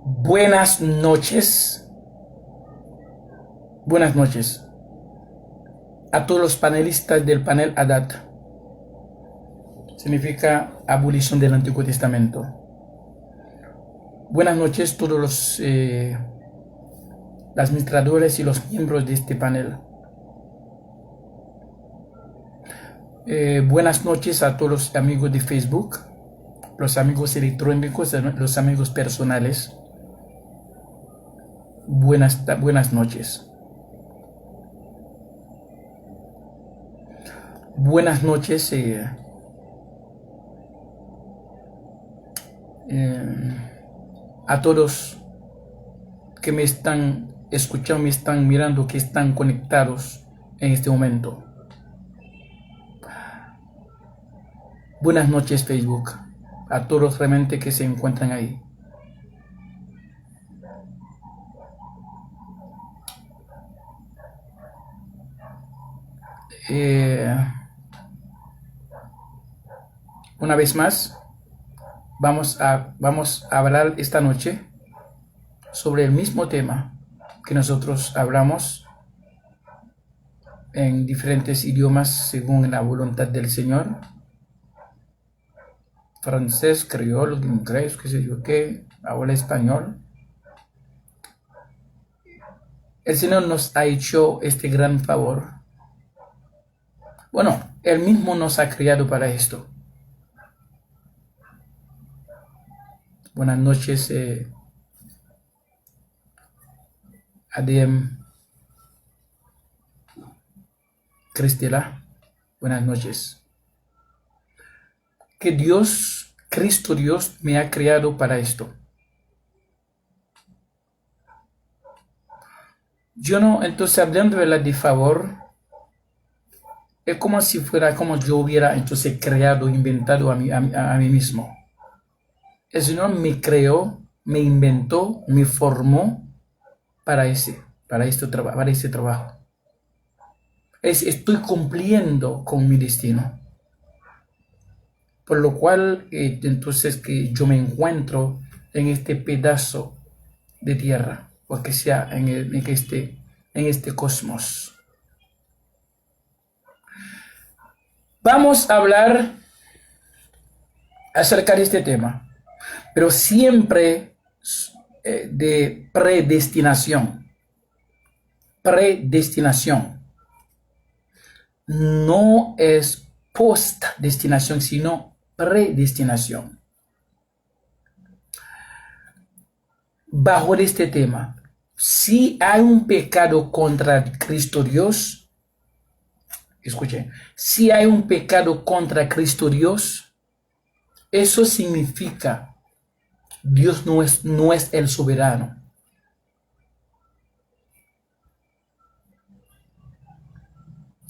Buenas noches, buenas noches a todos los panelistas del panel ADAT. Significa abolición del Antiguo Testamento. Buenas noches a todos los administradores y los miembros de este panel. Buenas noches a todos los amigos de Facebook, los amigos electrónicos, los amigos personales. Buenas noches. Buenas noches a todos que me están escuchando, me están mirando, que están conectados en este momento. Buenas noches Facebook, a todos realmente que se encuentran ahí. Una vez más, vamos a hablar esta noche sobre el mismo tema que nosotros hablamos en diferentes idiomas según la voluntad del Señor. Francés, criollo, inglés, qué sé yo qué, habla español. El Señor nos ha hecho este gran favor. Bueno, Él mismo nos ha creado para esto. Buenas noches, Adem, Cristela. Buenas noches. Que Dios, Cristo Dios, me ha creado para esto. Yo no, entonces hablando de favor, es como si fuera como yo hubiera entonces creado, inventado a mí mismo. El Señor me creó, me inventó, me formó para ese trabajo. Estoy cumpliendo con mi destino. Por lo cual, entonces que yo me encuentro en este pedazo de tierra, o que sea en este cosmos. Vamos a hablar acerca de este tema, pero siempre de predestinación. Predestinación. No es postdestinación, sino predestinación. Bajo este tema, si hay un pecado contra Cristo Dios, escuchen, si hay un pecado contra Cristo Dios, eso significa Dios no es el soberano.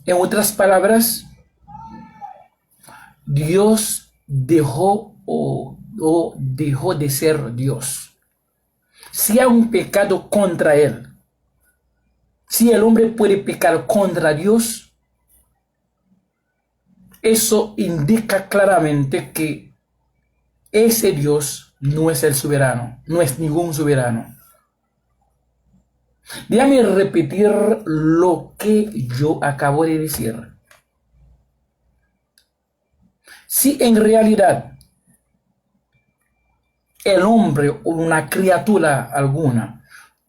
En otras palabras, Dios dejó de ser Dios. Si hay un pecado contra Él, si el hombre puede pecar contra Dios, eso indica claramente que ese Dios no es el soberano, no es ningún soberano. Déjame repetir lo que yo acabo de decir. Si en realidad el hombre o una criatura alguna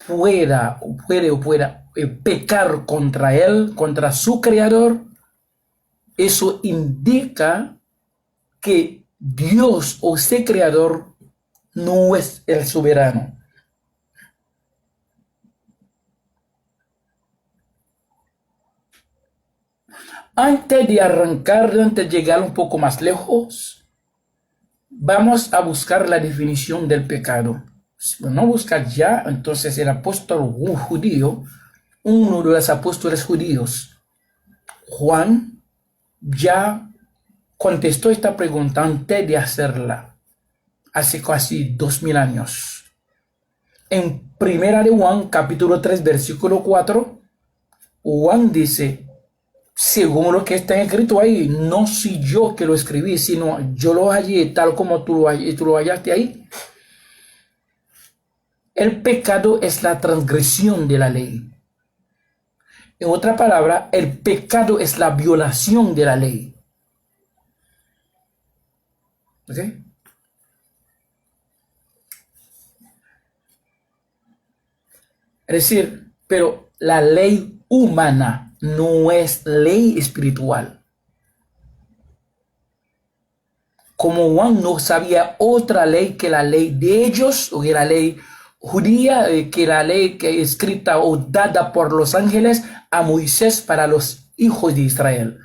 pueda pecar contra él, contra su creador, eso indica que Dios o ese creador no es el soberano. Antes de arrancar, antes de llegar un poco más lejos, vamos a buscar la definición del pecado. Si no buscar ya, entonces el apóstol judío, uno de los apóstoles judíos, Juan, ya contestó esta pregunta antes de hacerla, hace casi 2000 años. En Primera de Juan, capítulo 3, versículo 4, Juan dice, según lo que está escrito ahí, no soy yo que lo escribí, sino yo lo hallé tal como tú lo hallaste ahí. el pecado es la transgresión de la ley. En otra palabra, el pecado es la violación de la ley. ¿Ok? Es decir, pero la ley humana no es ley espiritual. Como Juan no sabía otra ley que la ley de ellos, o que la ley judía, que la ley que escrita o dada por los ángeles a Moisés para los hijos de Israel.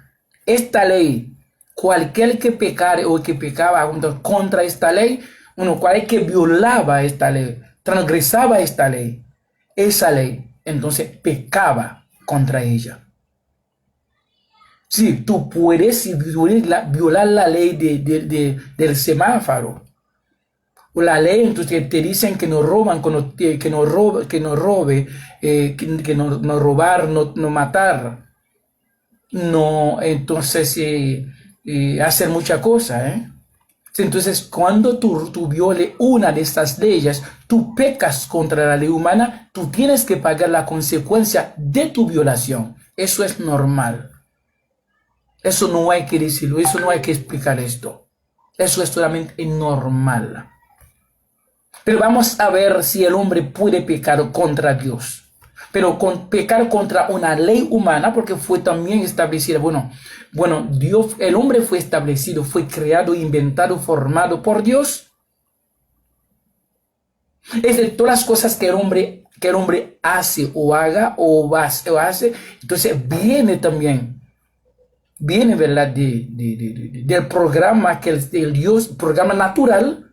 Esta ley, cualquier que pecare o que pecaba contra esta ley, cualquier que violaba esta ley, transgresaba esta ley, esa ley, entonces pecaba contra ella. Sí, tú puedes violar la ley del semáforo. O la ley, entonces te dicen que no roban, que no robe, que no robar, no matar. No, entonces hacer muchas cosas. Entonces, cuando tú violes una de estas leyes, tú pecas contra la ley humana, tú tienes que pagar la consecuencia de tu violación. Eso es normal. Eso no hay que decirlo, eso no hay que explicar esto. Eso es solamente normal. Pero vamos a ver si el hombre puede pecar contra Dios. Pero pecar contra una ley humana, porque fue también establecida. Bueno, Dios, el hombre fue establecido, fue creado, inventado, formado por Dios. Es de todas las cosas que el hombre hace o haga o hace, entonces viene, ¿verdad? Del programa que el Dios, programa natural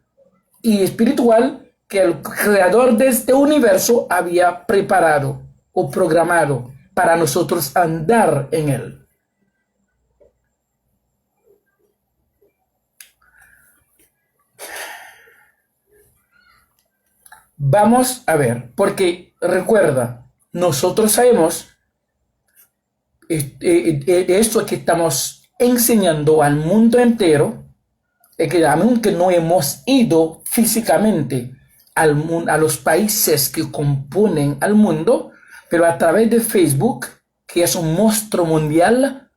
y espiritual que el creador de este universo había preparado o programado para nosotros andar en él. Vamos a ver, porque recuerda, nosotros sabemos esto que estamos enseñando al mundo entero, es que aunque no hemos ido físicamente a los países que componen al mundo, pero a través de Facebook, que es un monstruo mundial,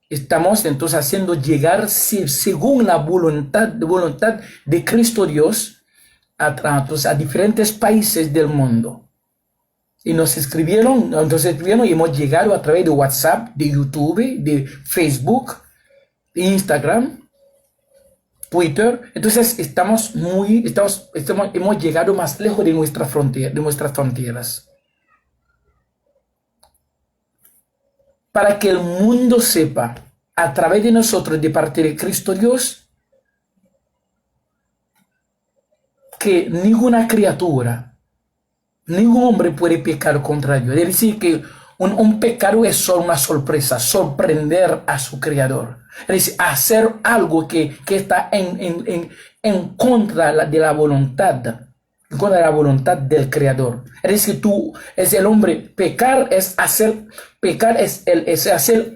estamos entonces haciendo llegar, según la voluntad de Cristo Dios, a diferentes países del mundo. Y nos escribieron y hemos llegado a través de WhatsApp, de YouTube, de Facebook, de Instagram, Twitter. Entonces hemos llegado más lejos de nuestras fronteras. Para que el mundo sepa, a través de nosotros, de parte de Cristo Dios, que ninguna criatura, ningún hombre puede pecar contra Dios. Es decir, que un pecado es solo una sorpresa, sorprender a su creador. Es decir, hacer algo que está en contra de la voluntad, en contra de la voluntad del creador. Es decir, es el hombre, pecar es hacer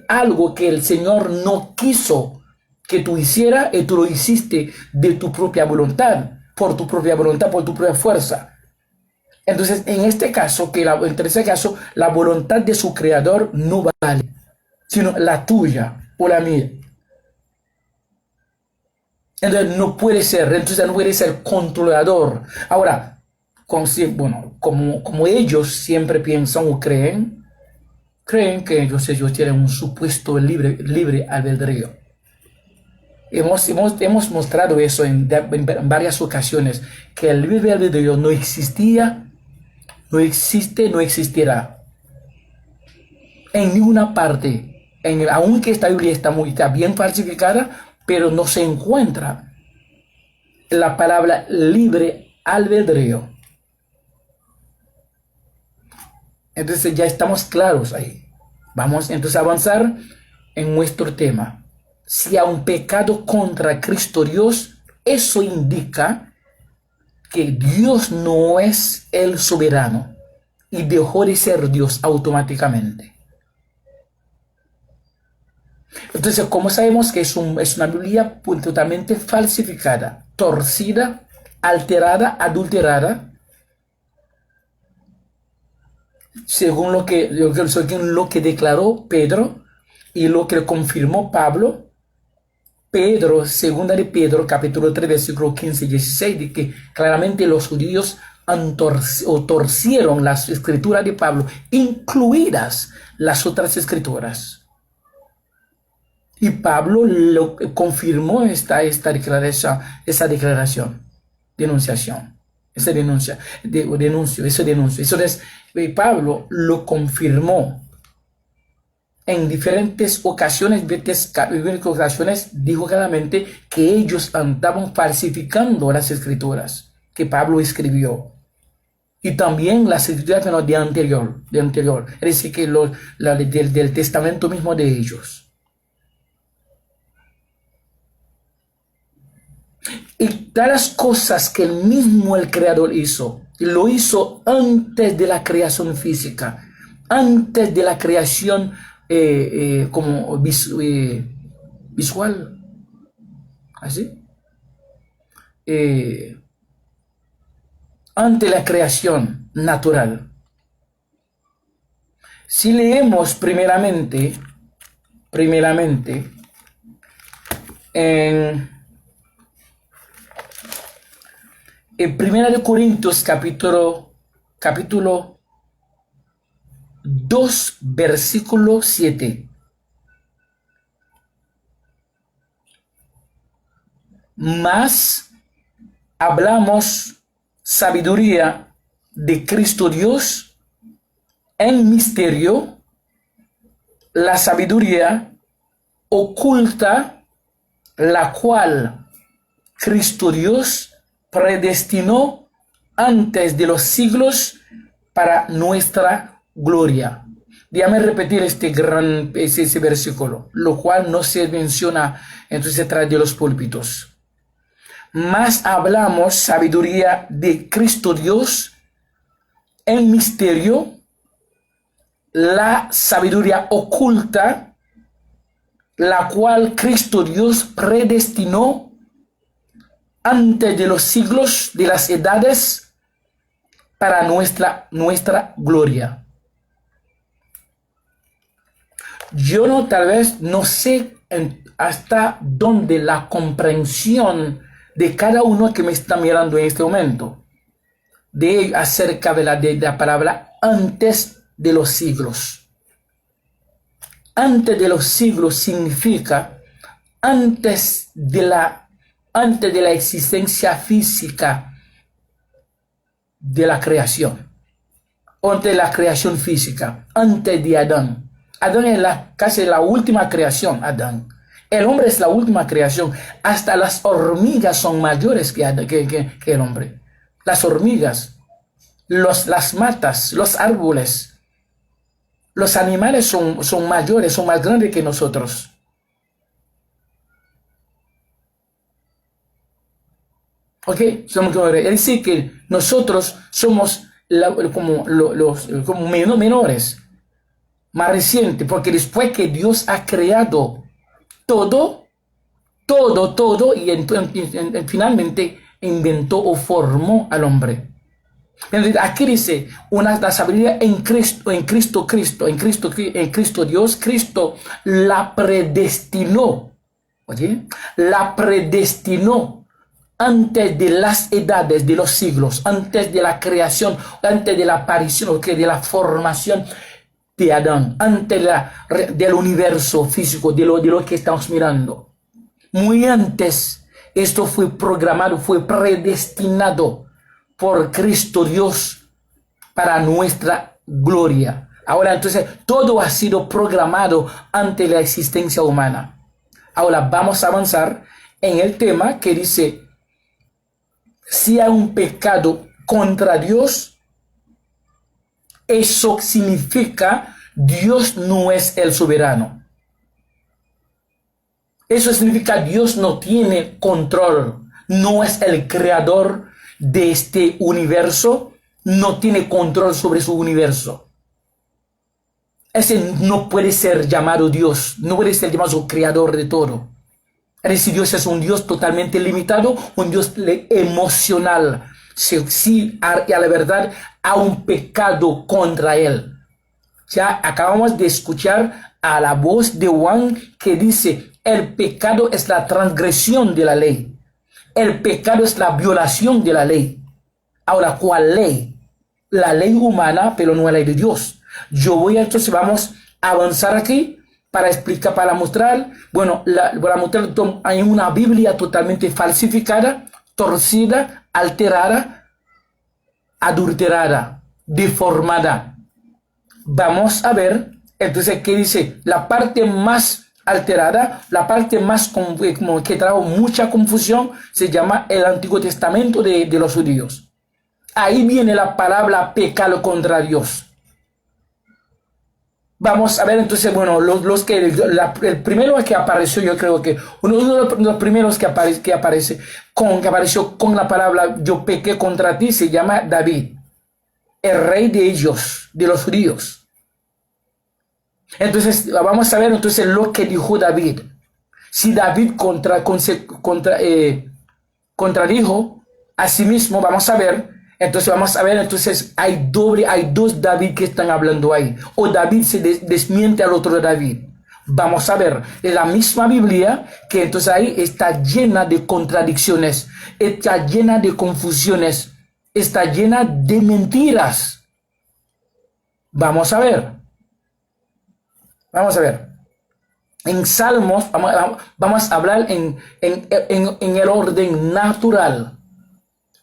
algo que el Señor no quiso que tú hicieras y tú lo hiciste de tu propia voluntad, por tu propia fuerza. Entonces, en este caso, la voluntad de su creador no vale, sino la tuya o la mía. Entonces, no puede ser controlador. Ahora, como ellos siempre piensan o creen que ellos tienen un supuesto libre albedrío. Hemos mostrado eso en varias ocasiones, que el libre albedrío no existía, no existe, no existirá en ninguna parte. Aunque esta Biblia está bien falsificada, pero no se encuentra la palabra libre albedrío. Entonces ya estamos claros ahí. Vamos entonces a avanzar en nuestro tema. Si hay un pecado contra Cristo Dios, eso indica que Dios no es el soberano y dejó de ser Dios automáticamente. Entonces, como sabemos que es una Biblia totalmente falsificada, torcida, alterada, adulterada, según lo que declaró Pedro y lo que confirmó Pablo. Pedro, segunda de Pedro, capítulo 3, versículo 15 y 16, de que claramente los judíos torcieron las escrituras de Pablo, incluidas las otras escrituras. Y Pablo lo confirmó esa declaración, denunciación, esa denuncia, denuncio. Entonces, Pablo lo confirmó en diferentes ocasiones, dijo claramente que ellos andaban falsificando las escrituras que Pablo escribió. Y también las escrituras de anterior. Es decir, que del testamento mismo de ellos. Y tales cosas que el Creador hizo, lo hizo antes de la creación física, antes de la creación como visual, así, ante la creación natural. Si leemos primeramente en 1 Corintios capítulo 2, versículo 7. Mas hablamos sabiduría de Cristo Dios en misterio, la sabiduría oculta, la cual Cristo Dios predestinó antes de los siglos para nuestra gloria. Déjame repetir ese versículo, lo cual no se menciona entonces detrás de los púlpitos. Más hablamos sabiduría de Cristo Dios en misterio, la sabiduría oculta, la cual Cristo Dios predestinó antes de los siglos, de las edades, para nuestra gloria. Yo tal vez no sé hasta dónde la comprensión de cada uno que me está mirando en este momento, acerca de la palabra antes de los siglos. Antes de los siglos significa antes de la existencia física de la creación, antes de la creación física, antes de Adán. Adán es casi la última creación, Adán. El hombre es la última creación. Hasta las hormigas son mayores que el hombre. Las hormigas, las matas, los árboles, los animales son mayores, son más grandes que nosotros. ¿Ok? Es decir, que nosotros somos como menores, más recientes, porque después que Dios ha creado todo, y finalmente inventó o formó al hombre. Entonces, aquí dice, la sabiduría en Cristo Dios, Cristo la predestinó. ¿Oye? La predestinó antes de las edades de los siglos, antes de la creación, antes de la aparición, de la formación de Adán, antes del universo físico, de lo que estamos mirando. Muy antes, esto fue programado, fue predestinado por Cristo Dios para nuestra gloria. Ahora, entonces, todo ha sido programado ante la existencia humana. Ahora vamos a avanzar en el tema que dice, si hay un pecado contra Dios, eso significa Dios no es el soberano. Eso significa Dios no tiene control, no es el creador de este universo, no tiene control sobre su universo. Ese no puede ser llamado Dios, no puede ser llamado creador de todo. Es decir, Dios es un Dios totalmente limitado, un Dios emocional, si a la verdad hay un pecado contra él. Ya acabamos de escuchar a la voz de Juan que dice, el pecado es la transgresión de la ley. El pecado es la violación de la ley. Ahora, ¿cuál ley? La ley humana, pero no la ley de Dios. Entonces vamos a avanzar aquí para explicar, para mostrar, bueno, para mostrar, hay una Biblia totalmente falsificada, torcida, alterada, adulterada, deformada. Vamos a ver, entonces, ¿qué dice? La parte más alterada, la parte más que trajo mucha confusión, se llama el Antiguo Testamento de los judíos. Ahí viene la palabra pecado contra Dios. Vamos a ver entonces, bueno, el primero que apareció, yo creo que uno de los primeros que apareció con la palabra yo pequé contra ti, se llama David, el rey de ellos, de los judíos. Entonces, vamos a ver entonces lo que dijo David. Si David contradijo a sí mismo, vamos a ver. Entonces hay dos David que están hablando ahí. O David se desmiente al otro David. Vamos a ver, es la misma Biblia que entonces ahí está llena de contradicciones, está llena de confusiones, está llena de mentiras. Vamos a ver. En Salmos, vamos a hablar en el orden natural.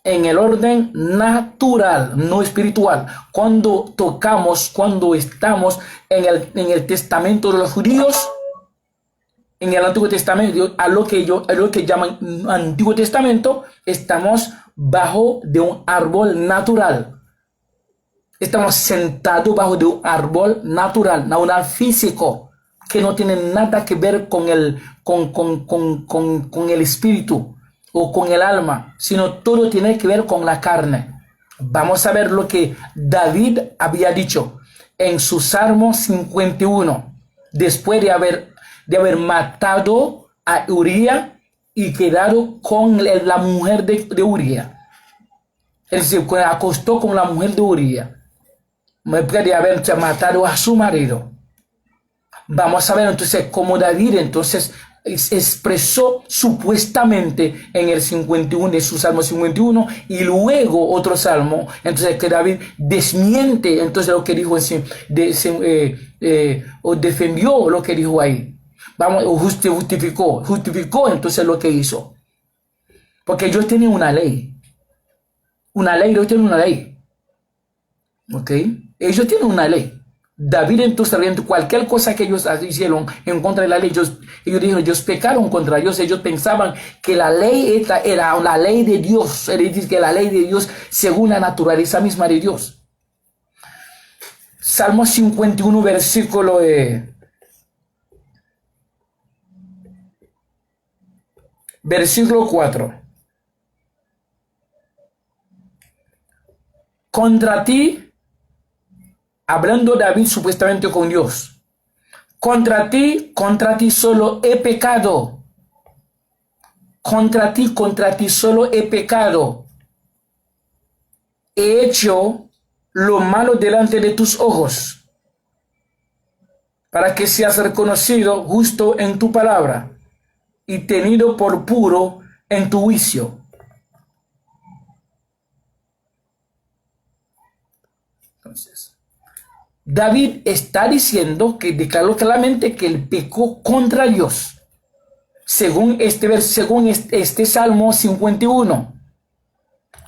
En el orden natural, no espiritual. Cuando estamos en el testamento de los judíos, en el Antiguo Testamento, a lo que llaman Antiguo Testamento, estamos bajo de un árbol natural. Estamos sentados bajo de un árbol natural físico, que no tiene nada que ver con el espíritu o con el alma, sino todo tiene que ver con la carne. Vamos a ver lo que David había dicho en su Salmo 51, después de haber matado a Uría y quedado con la mujer de Uría. Él se acostó con la mujer de Uría, después de haber matado a su marido. Vamos a ver entonces cómo David entonces expresó supuestamente en el 51 de su Salmo 51 y luego otro salmo, entonces que David desmiente entonces lo que dijo o defendió lo que dijo ahí. Justificó entonces lo que hizo, porque ellos tienen una ley, ellos tienen una ley, ¿ok? Ellos tienen una ley. David entonces, cualquier cosa que ellos hicieron en contra de la ley, ellos dijeron, ellos pecaron contra Dios. Ellos pensaban que la ley era la ley de Dios, es decir, que la ley de Dios según la naturaleza misma de Dios. Salmo 51, versículo 4. Contra ti, hablando David supuestamente con Dios, contra ti solo he pecado. Contra ti solo he pecado. He hecho lo malo delante de tus ojos, para que seas reconocido justo en tu palabra y tenido por puro en tu juicio. Entonces, David está diciendo que declaró claramente que él pecó contra Dios, según este Salmo 51.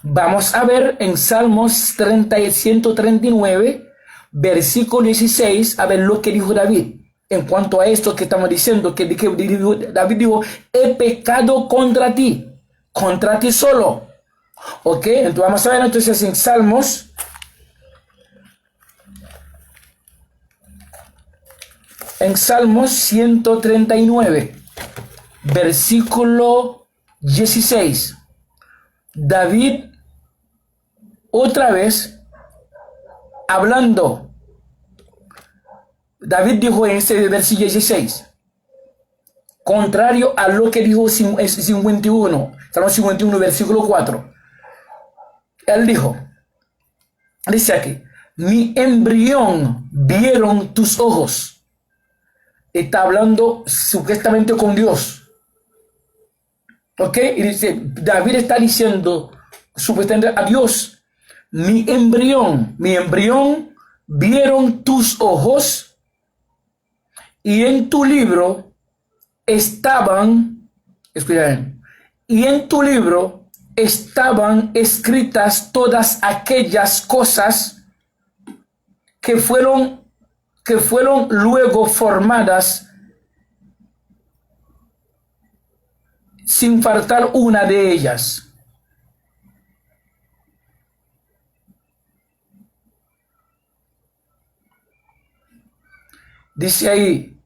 Vamos a ver en Salmos 139, versículo 16, a ver lo que dijo David. En cuanto a esto que estamos diciendo, que David dijo, he pecado contra ti solo. Ok, entonces vamos a ver entonces en Salmos 139, versículo 16, David otra vez hablando. David dijo en este versículo 16, contrario a lo que dijo 51, Salmo 51, versículo 4. él dijo, dice aquí, mi embrión vieron tus ojos. Está hablando supuestamente con Dios. ¿Ok? Y dice, David está diciendo supuestamente a Dios, mi embrión vieron tus ojos y en tu libro estaban, escuchen, y en tu libro estaban escritas todas aquellas cosas que fueron luego formadas sin faltar una de ellas. Dice ahí,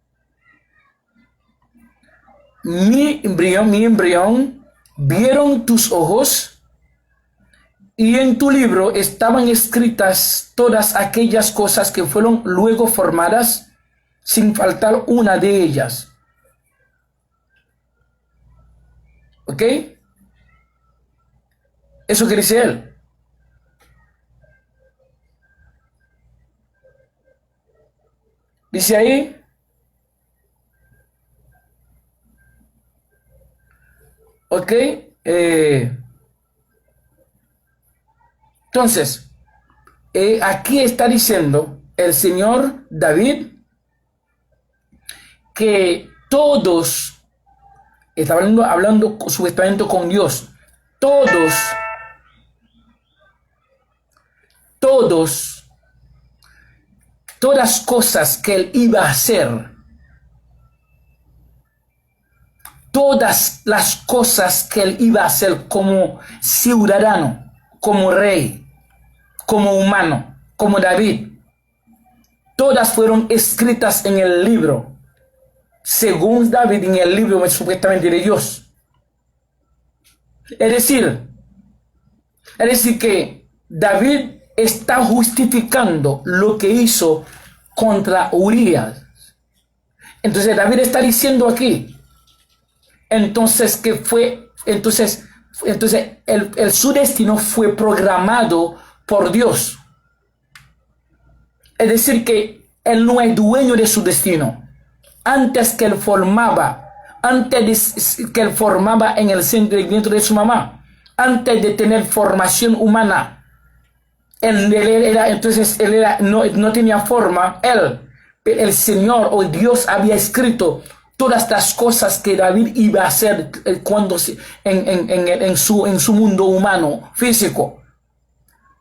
mi embrión, vieron tus ojos y en tu libro estaban escritas todas aquellas cosas que fueron luego formadas sin faltar una de ellas. ¿Ok? Eso que dice él. Dice ahí, ok, entonces, aquí está diciendo el señor David que todos, está hablando supuestamente con Dios, todas cosas que él iba a hacer, todas las cosas que él iba a hacer como ciudadano, como rey, como humano, como David, todas fueron escritas en el libro, según David en el libro supuestamente de Dios. Es decir que David está justificando lo que hizo contra Urías. Entonces David está diciendo aquí, entonces que fue, entonces su destino fue programado por Dios. Es decir que él no es dueño de su destino. Antes que él formaba en el vientre de su mamá, antes de tener formación humana, no tenía forma. El Señor o Dios había escrito todas las cosas que David iba a hacer en su mundo humano, físico.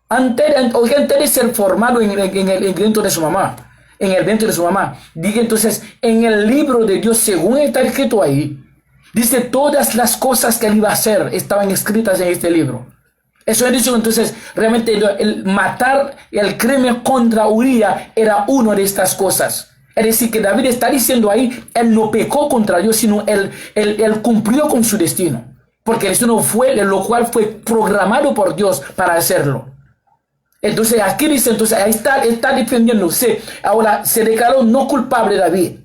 Antes de ser formado en el vientre de su mamá, diga entonces, en el libro de Dios, según está escrito ahí, dice todas las cosas que él iba a hacer estaban escritas en este libro. Eso es dicho, entonces, realmente el matar, el crimen contra Uría era una de estas cosas. Es decir, que David está diciendo ahí, él no pecó contra Dios, sino él cumplió con su destino. Porque el destino fue, lo cual fue programado por Dios para hacerlo. Entonces aquí dice, entonces ahí está defendiéndose. Ahora se declaró no culpable David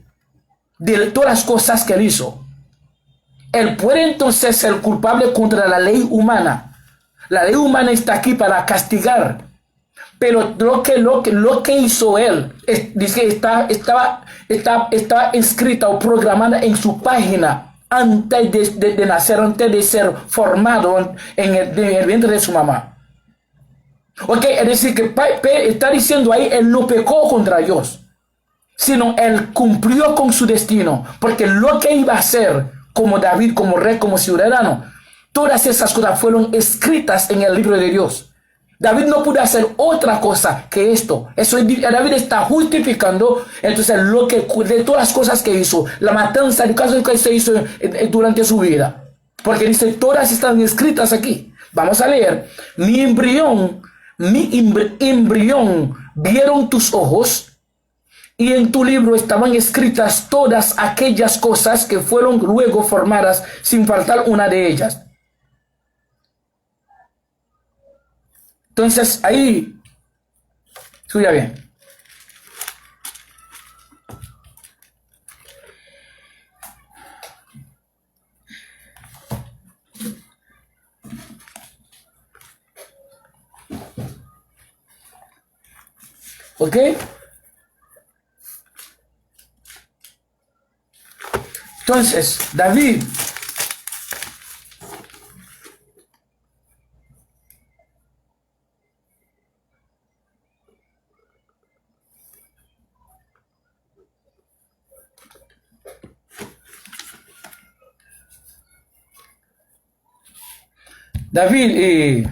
de todas las cosas que él hizo. Él puede entonces ser culpable contra la ley humana. La ley humana está aquí para castigar. Pero lo que hizo él, dice que estaba escrita o programada en su página antes de nacer, antes de ser formado en el vientre de su mamá. Ok, es decir que está diciendo ahí, él no pecó contra Dios, sino él cumplió con su destino, porque lo que iba a hacer como David, como rey, como ciudadano, todas esas cosas fueron escritas en el libro de Dios. David no pudo hacer otra cosa que esto. David está justificando entonces de todas las cosas que hizo, la matanza de casos que se hizo durante su vida, porque dice todas están escritas aquí. Vamos a leer. Mi embrión vieron tus ojos y en tu libro estaban escritas todas aquellas cosas que fueron luego formadas sin faltar una de ellas. Entonces ahí, escucha bien. ¿Ok? Entonces, David David,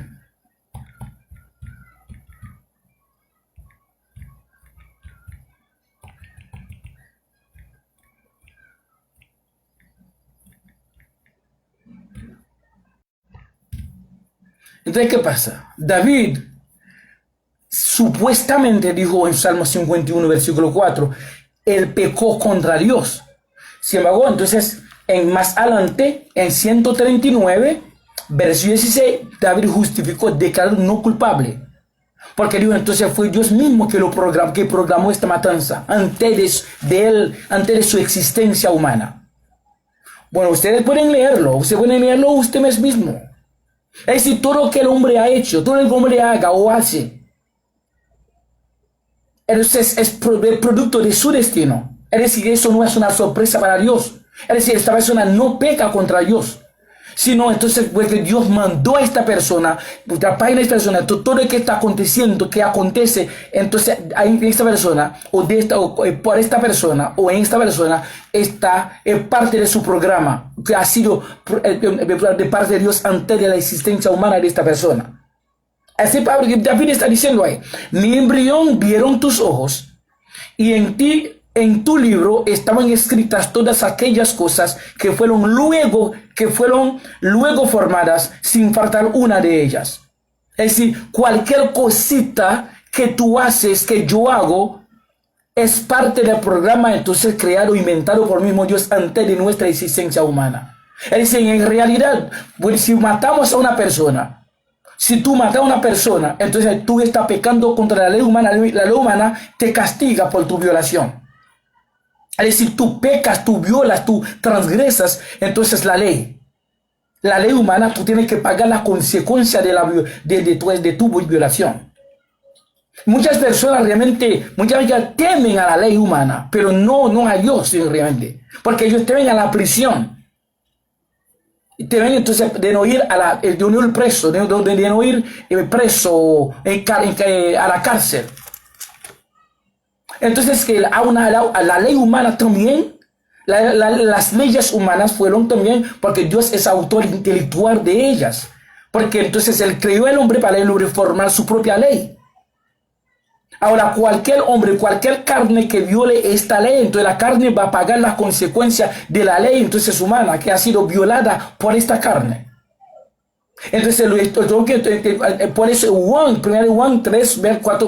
entonces, ¿qué pasa? David supuestamente dijo en Salmo 51, versículo 4, él pecó contra Dios. Sin embargo, entonces, más adelante, en 139, versículo 16, David justificó, declaró no culpable. Porque dijo, entonces fue Dios mismo que programó esta matanza antes de su existencia humana. Bueno, ustedes pueden leerlo, ustedes mismos. Es decir, todo lo que el hombre ha hecho, todo lo que el hombre haga o hace, entonces es producto de su destino. Es decir, eso no es una sorpresa para Dios. Es decir, esta persona no peca contra Dios, sino entonces porque Dios mandó a esta persona, la página de esta persona, todo lo que está aconteciendo, que acontece, entonces en esta persona, o por esta persona, o en esta persona, está parte de su programa, que ha sido de parte de Dios antes de la existencia humana de esta persona. Así David está diciendo ahí, mi embrión vieron tus ojos, y en tu libro estaban escritas todas aquellas cosas que fueron luego formadas, sin faltar una de ellas. Es decir, cualquier cosita que tú haces, que yo hago, es parte del programa entonces creado, inventado por el mismo Dios antes de nuestra existencia humana. Es decir, en realidad, pues, si matamos a una persona, si tú matas a una persona, entonces tú estás pecando contra la ley humana. La ley humana te castiga por tu violación. Es decir, tú pecas, tú violas, tú transgresas, entonces la ley. La ley humana, tú tienes que pagar la consecuencia de tu violación. Muchas personas muchas veces temen a la ley humana, pero no a Dios realmente, porque ellos temen a la prisión. Te ven entonces de no ir de no ir preso, de no ir preso a la cárcel. Entonces que a la ley humana también, las leyes humanas fueron también porque Dios es autor intelectual de ellas. Porque entonces él creó el hombre para él reformar su propia ley. Ahora, cualquier hombre, cualquier carne que viole esta ley, entonces la carne va a pagar las consecuencias de la ley entonces humana que ha sido violada por esta carne. Entonces, por eso Juan 3,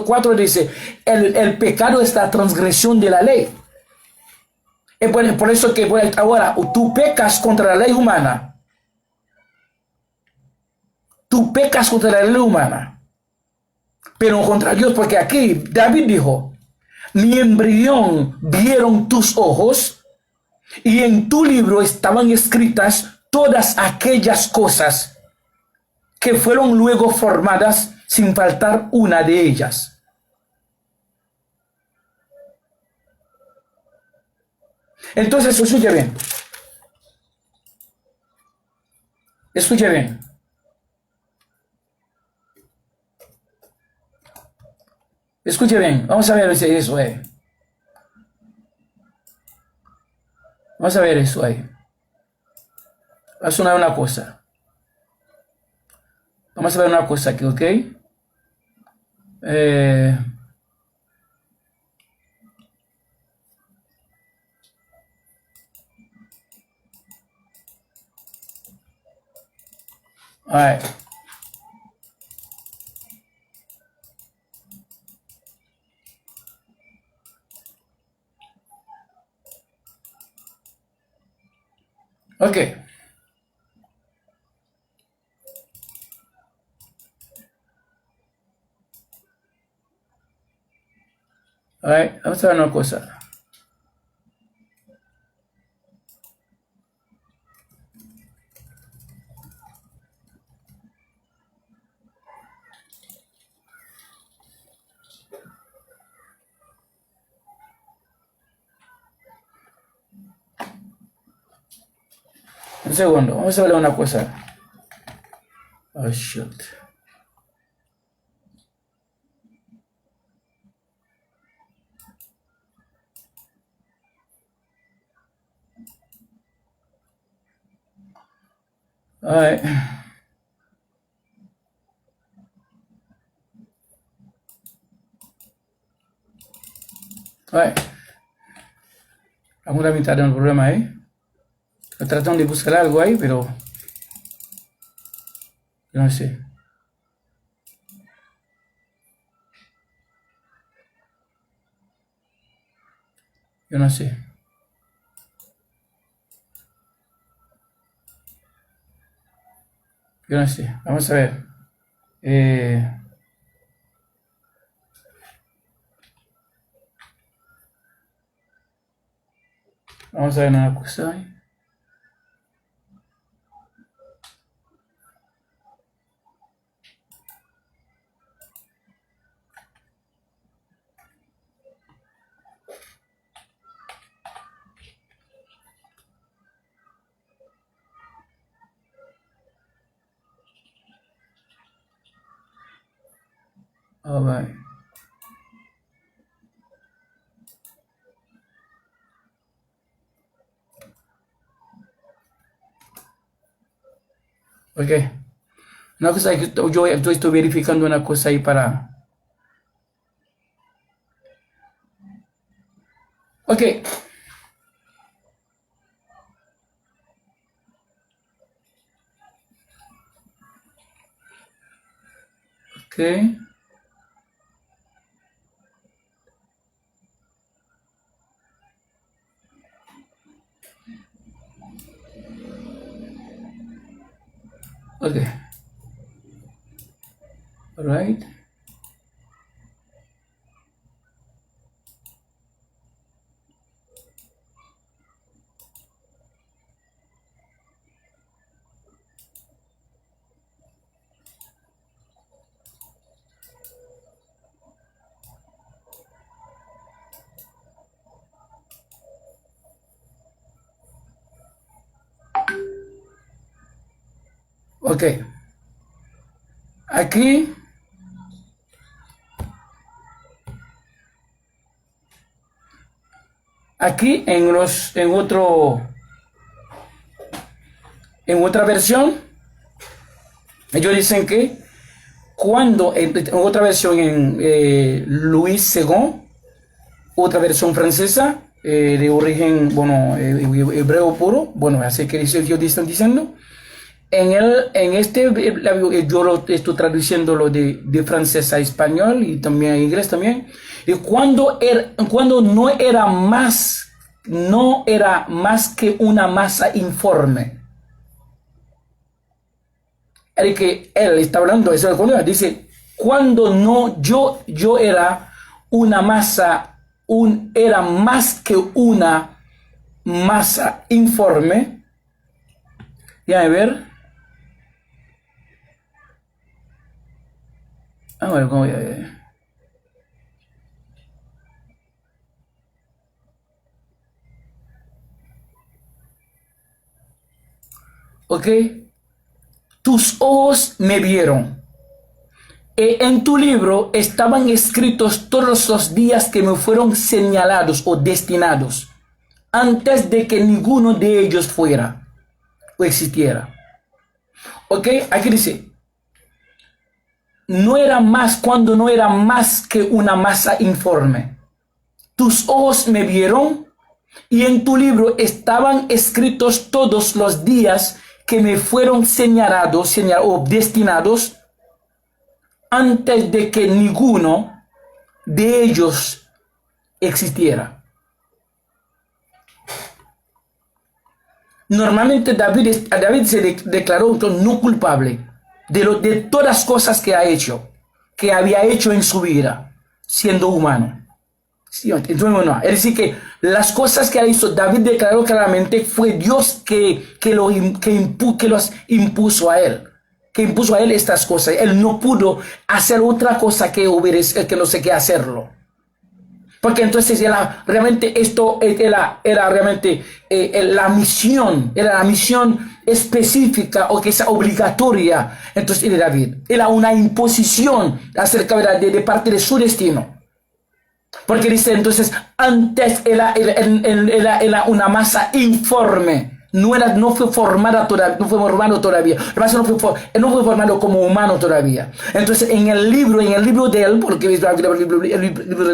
4 dice, el pecado es la transgresión de la ley. Por eso que ahora tú pecas contra la ley humana. Tú pecas contra la ley humana. Pero contra Dios, porque aquí David dijo, mi embrión vieron tus ojos y en tu libro estaban escritas todas aquellas cosas que fueron luego formadas sin faltar una de ellas. Entonces, escuche bien. Escuche bien. Escuche bien. Vamos a ver si eso es. Vamos a ver eso ahí. Va a sonar una cosa. Vamos a ver una cosa aquí, ¿ok? All right. Ok. All right. Vamos a ver una cosa. Un segundo, vamos a ver una cosa. Oh, shit. Alright. Alright. Vamos a mitad del problema ahí. Estoy tratando de buscar algo ahí, pero yo no sé. Yo no sé. Yo no sé. Vamos a ver. Vamos a ver una cosa ahí. Alright. Ok. Una cosa que yo estoy verificando una cosa ahí para... Ok. Ok. Ok. Alright. Ok. Aquí... Aquí en otra versión, ellos dicen que cuando, en otra versión en Louis II, otra versión francesa, de origen, bueno, hebreo puro, bueno, así que ellos están diciendo, en este, yo lo estoy traduciendo lo de francés a español y también a inglés también, y cuando no era más que una masa informe. El que él está hablando, eso es cuando dice, cuando no, yo era una masa, era más que una masa informe. Ya a ver. A ver, ¿cómo ya? Ok. Tus ojos me vieron. En tu libro estaban escritos todos los días que me fueron señalados o destinados, antes de que ninguno de ellos fuera o existiera. Ok, aquí dice, no era más cuando no era más que una masa informe. Tus ojos me vieron y en tu libro estaban escritos todos los días que me fueron señalados o destinados antes de que ninguno de ellos existiera. Normalmente David se declaró no culpable de todas las cosas que había hecho en su vida, siendo humano. ¿Sí? Entonces, bueno, es decir, que las cosas que hizo David declaró claramente fue Dios que los impuso a él. Que impuso a él estas cosas. Él no pudo hacer otra cosa que no sé qué hacerlo. Porque entonces era realmente esto era realmente la misión, era la misión específica o que es obligatoria entonces de David. Era una imposición acerca de parte de su destino. Porque dice entonces, antes era una masa informe. No fue formado todavía. No fue formado como humano todavía. Entonces, en el libro de él, porque es el libro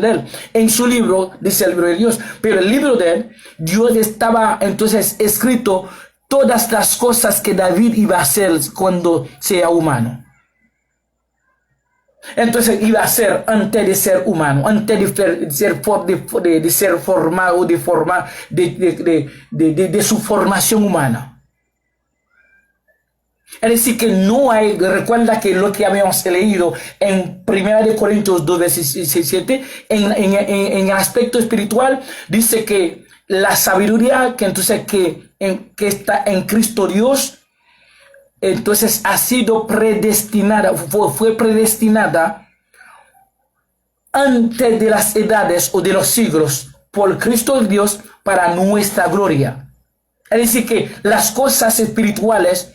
de él, en su libro, dice el libro de Dios, pero el libro de él, Dios estaba entonces escrito todas las cosas que David iba a hacer cuando sea humano. Entonces iba a ser antes de ser humano, antes de ser formado, de su formación humana. Es decir, que no hay, recuerda que lo que habíamos leído en 1 Corintios 2, 17, en el aspecto espiritual, dice que la sabiduría que está en Cristo Dios, entonces ha sido predestinada, fue predestinada antes de las edades o de los siglos por Cristo Dios para nuestra gloria. Es decir, que las cosas espirituales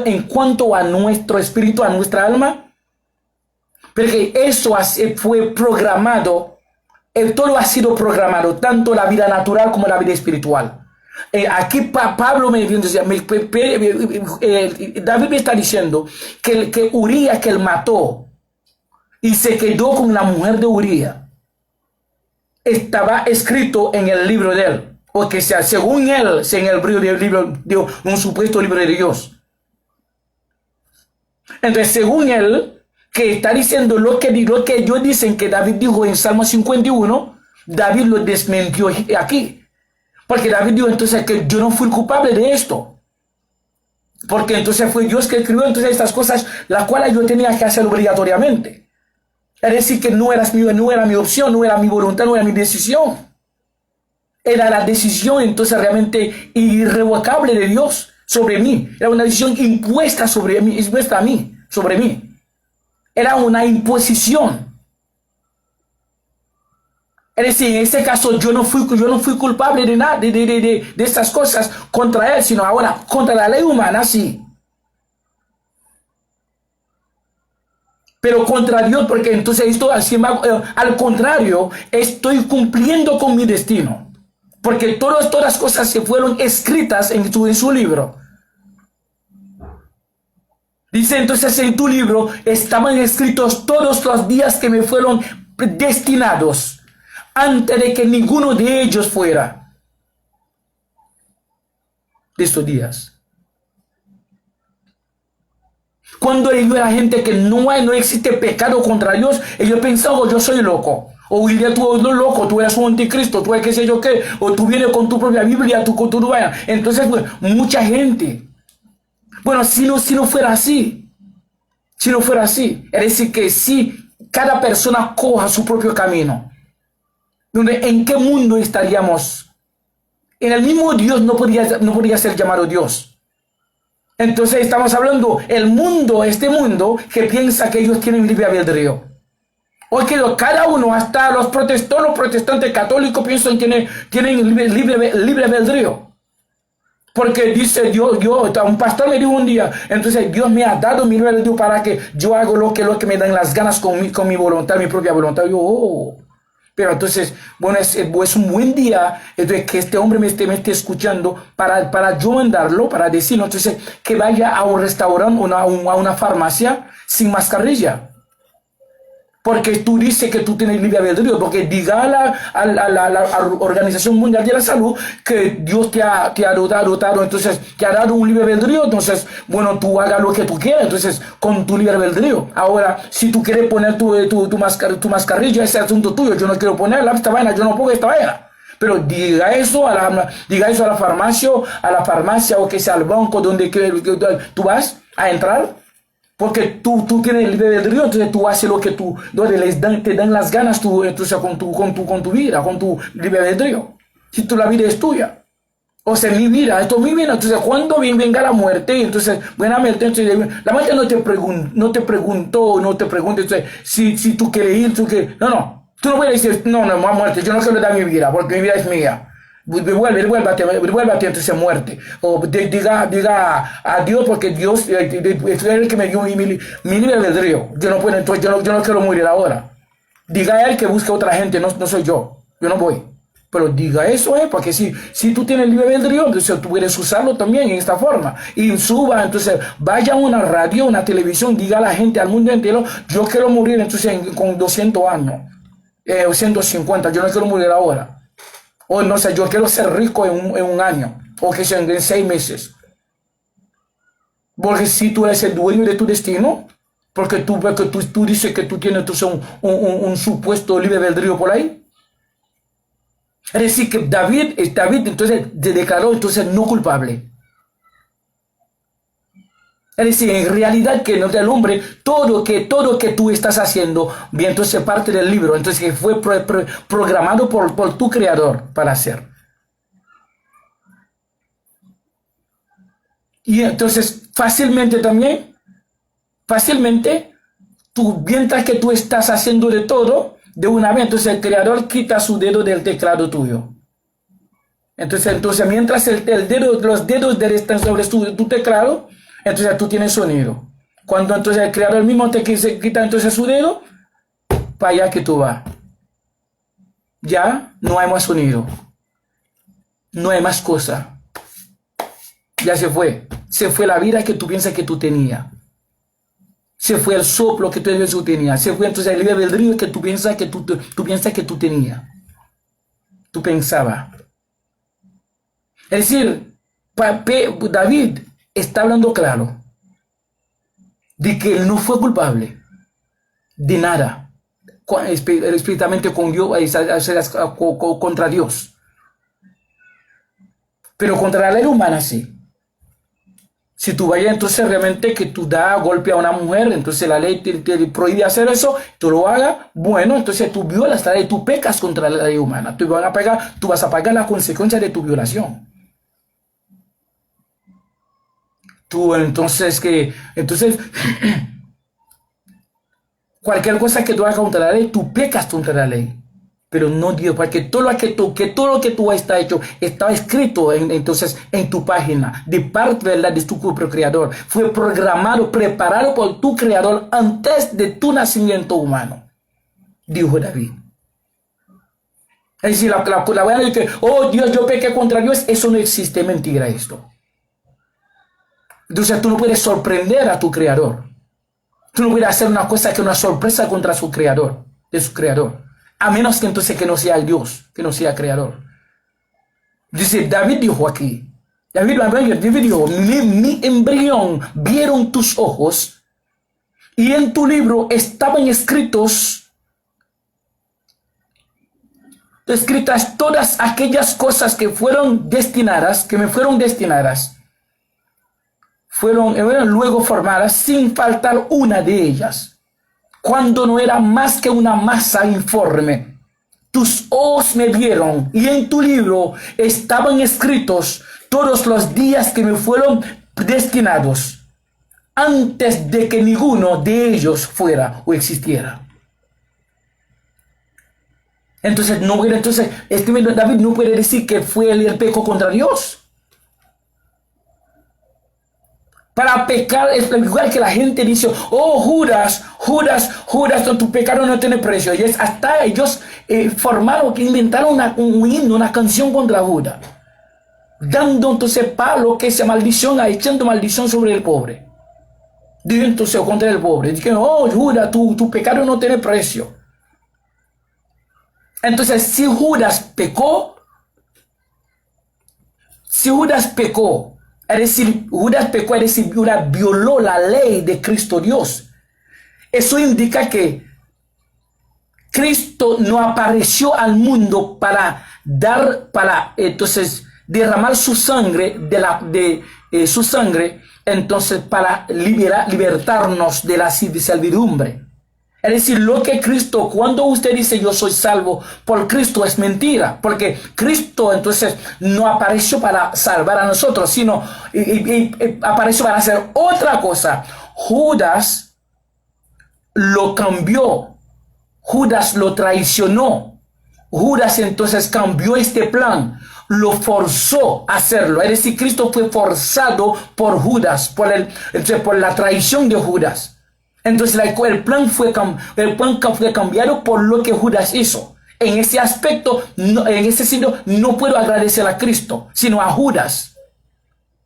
en cuanto a nuestro espíritu, a nuestra alma, porque eso fue programado, todo ha sido programado, tanto la vida natural como la vida espiritual. Aquí Pablo David me está diciendo que Uría, que él mató y se quedó con la mujer de Uría, estaba escrito en el libro de él, o que sea según él, en el libro de un supuesto libro de Dios. Entonces, según él, que está diciendo lo que ellos dicen que David dijo en Salmo 51, David lo desmintió aquí. Porque David dijo entonces que yo no fui culpable de esto. Porque entonces fue Dios que escribió entonces estas cosas, las cuales yo tenía que hacer obligatoriamente. Es decir, que no era mi opción, no era mi voluntad, no era mi decisión. Era la decisión entonces realmente irrevocable de Dios sobre mí. Era una decisión impuesta sobre mí, sobre mí. Era una imposición. Es decir, en este caso yo no fui culpable de nada, de estas cosas contra él, sino ahora contra la ley humana, sí. Pero contra Dios, porque entonces esto, al contrario, estoy cumpliendo con mi destino. Porque todas las cosas se fueron escritas en su libro. Dice entonces en tu libro, estaban escritos todos los días que me fueron destinados, antes de que ninguno de ellos fuera de estos días. Cuando yo era gente que no existe pecado contra Dios, ellos pensaban, yo soy loco. O William, tú eres loco, tú eres un anticristo, tú eres qué sé yo qué, o tú vienes con tu propia Biblia, con tu vaya. Entonces, pues, mucha gente. Bueno, si no fuera así, es decir, que si cada persona coja su propio camino, ¿en qué mundo estaríamos? En el mismo Dios no podría ser llamado Dios. Entonces estamos hablando este mundo que piensa que ellos tienen libre albedrío. O que cada uno, hasta los protestantes católicos piensan que tienen libre albedrío. Porque dice un pastor me dijo un día, entonces Dios me ha dado mi libre albedrío para que yo haga lo que me dan las ganas con mi voluntad, mi propia voluntad. Pero entonces, bueno, es un buen día que este hombre me esté escuchando para yo mandarlo, para decirlo, entonces, que vaya a un restaurante, a una farmacia sin mascarilla. Porque tú dices que tú tienes libre albedrío, porque diga a la Organización Mundial de la Salud que Dios te ha dotado, entonces te ha dado un libre albedrío, entonces, bueno, tú hagas lo que tú quieras, entonces, con tu libre albedrío. Ahora, si tú quieres poner tu mascarilla, ese asunto tuyo, yo no quiero ponerla, esta vaina, yo no pongo esta vaina. Pero diga eso a la farmacia o que sea al banco donde tú vas a entrar. Porque tú tienes libre albedrío, entonces tú haces lo que donde te dan las ganas entonces, con tu vida, con tu libre albedrío. Si la vida es tuya. O sea, mi vida, esto es mi vida. Entonces, cuando venga la muerte, entonces, buenamente, entonces, la muerte no te pregunta, entonces, si tú quieres ir, No. Tú no puedes decir, no, muerte, yo no quiero dar mi vida, porque mi vida es mía. Vuélvate entonces muerte. O diga a Dios, porque Dios es el que me dio mi libre albedrío. Yo no puedo, entonces yo no quiero morir ahora. Diga a él que busque a otra gente, no soy yo. Yo no voy. Pero diga eso, porque si tú tienes libre albedrío, entonces tú puedes usarlo también en esta forma. Y suba, entonces vaya a una radio, una televisión, diga a la gente, al mundo entero, yo quiero morir entonces con 200 años, o 150, yo no quiero morir ahora. O no sé, yo quiero ser rico en un año, o que sea en 6 meses. Porque si tú eres el dueño de tu destino, porque tú dices que tú tienes entonces un supuesto libre albedrío por ahí. Es decir, que David entonces se declaró entonces no culpable. Es decir, en realidad que no el hombre, todo lo que tú estás haciendo, bien, entonces parte del libro, entonces que fue programado por tu creador para hacer. Y entonces fácilmente, mientras que tú estás haciendo de todo, de una vez, entonces el creador quita su dedo del teclado tuyo. Entonces mientras los dedos están sobre tu teclado, entonces tú tienes sonido. Cuando entonces el creador mismo te quita entonces su dedo, para allá que tú vas. Ya no hay más sonido. No hay más cosa. Ya se fue. Se fue la vida que tú piensas que tú tenías. Se fue el soplo que tú tenías. Se fue entonces el libre albedrío que tú piensas que tú tenías. Tú pensabas. Es decir, David está hablando claro de que él no fue culpable de nada, espiritualmente con Dios, contra Dios, pero contra la ley humana sí. Si tú vayas entonces realmente que tú das golpe a una mujer, entonces la ley te prohíbe hacer eso, tú lo hagas, bueno, entonces tú violas la ley, tú pecas contra la ley humana, tú vas a pagar la consecuencia de tu violación. Entonces cualquier cosa que tú hagas contra la ley, tú pecas contra la ley, pero no Dios, porque todo lo que tú está hecho, estaba escrito entonces en tu página, de parte de tu propio creador, fue programado, preparado por tu creador antes de tu nacimiento humano, dijo David. Es decir, la verdad es que, oh Dios, yo pequé contra Dios, eso no existe, mentira esto. Entonces tú no puedes sorprender a tu creador. Tú no puedes hacer una cosa que es una sorpresa contra su creador, de su creador. A menos que entonces que no sea el Dios, que no sea creador. Dice, David dijo aquí, David dijo, mi embrión vieron tus ojos y en tu libro estaban escritas todas aquellas cosas que me fueron destinadas. Fueron luego formadas sin faltar una de ellas. Cuando no era más que una masa informe, tus ojos me vieron y en tu libro estaban escritos todos los días que me fueron destinados, antes de que ninguno de ellos fuera o existiera. Entonces, David no puede decir que fue el pecado contra Dios. Para pecar es igual que la gente dice, oh Judas, tu pecado no tiene precio. Y hasta ellos inventaron un himno, una canción contra Judas, dando entonces palo que esa maldición, echando maldición sobre el pobre. Digo entonces contra el pobre, diciendo, oh Judas, tu pecado no tiene precio. Entonces si Judas pecó, es decir, violó la ley de Cristo Dios. Eso indica que Cristo no apareció al mundo para entonces derramar su sangre, entonces para libertarnos de la servidumbre. Es decir, lo que Cristo, cuando usted dice yo soy salvo por Cristo, es mentira, porque Cristo entonces no apareció para salvar a nosotros, sino apareció para hacer otra cosa. Judas lo cambió. Judas lo traicionó. Judas entonces cambió este plan, lo forzó a hacerlo. Es decir, Cristo fue forzado por Judas, por la traición de Judas. Entonces el plan fue cambiado por lo que Judas hizo. En ese aspecto, en ese sentido, no puedo agradecer a Cristo, sino a Judas.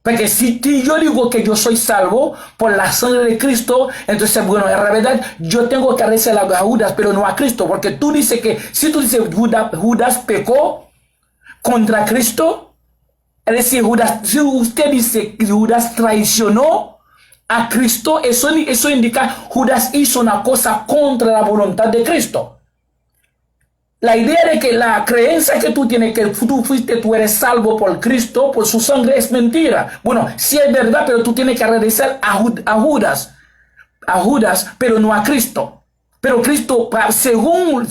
Porque si yo digo que yo soy salvo por la sangre de Cristo, entonces, bueno, en realidad yo tengo que agradecer a Judas, pero no a Cristo. Porque tú dices que, si tú dices Judas pecó contra Cristo, es decir, si usted dice que Judas traicionó a Cristo, eso indica Judas hizo una cosa contra la voluntad de Cristo. La idea de que la creencia que tú tienes, que tú eres salvo por Cristo, por su sangre, es mentira. Bueno, sí es verdad, pero tú tienes que agradecer a Judas, pero no a Cristo. Pero Cristo, según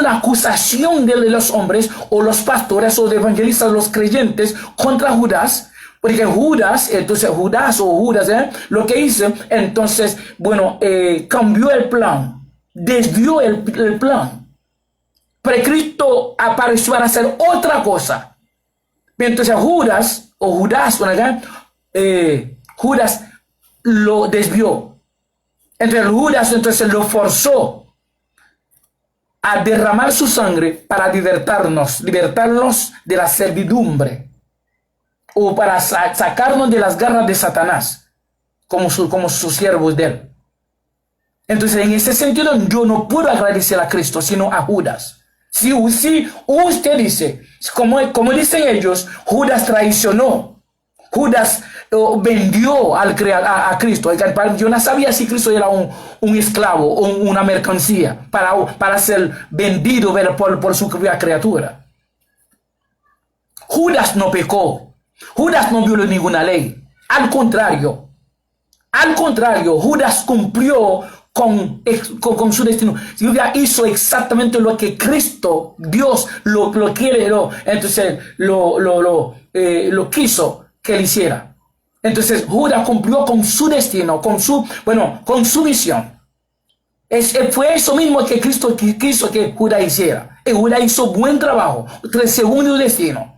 la acusación de los hombres, o los pastores, o los evangelistas, los creyentes, contra Judas, porque Judas, lo que hizo, entonces, bueno, cambió el plan, desvió el plan. Pero Cristo apareció para hacer otra cosa. Entonces Judas lo desvió. Entonces lo forzó a derramar su sangre para libertarnos de la servidumbre, o para sacarnos de las garras de Satanás, como sus siervos de él. Entonces, en ese sentido, yo no puedo agradecer a Cristo, sino a Judas. Si usted dice, como dicen ellos, Judas traicionó, Judas vendió a Cristo. Yo no sabía si Cristo era un esclavo o una mercancía para ser vendido por su propia criatura. Judas no pecó, Judas no violó ninguna ley. Al contrario, Judas cumplió con su destino. Judas hizo exactamente lo que Cristo, Dios, lo quiere, entonces lo quiso que él hiciera. Entonces Judas cumplió con su destino, con su misión. Fue eso mismo que Cristo quiso que Judas hiciera. Y Judas hizo buen trabajo, según el destino.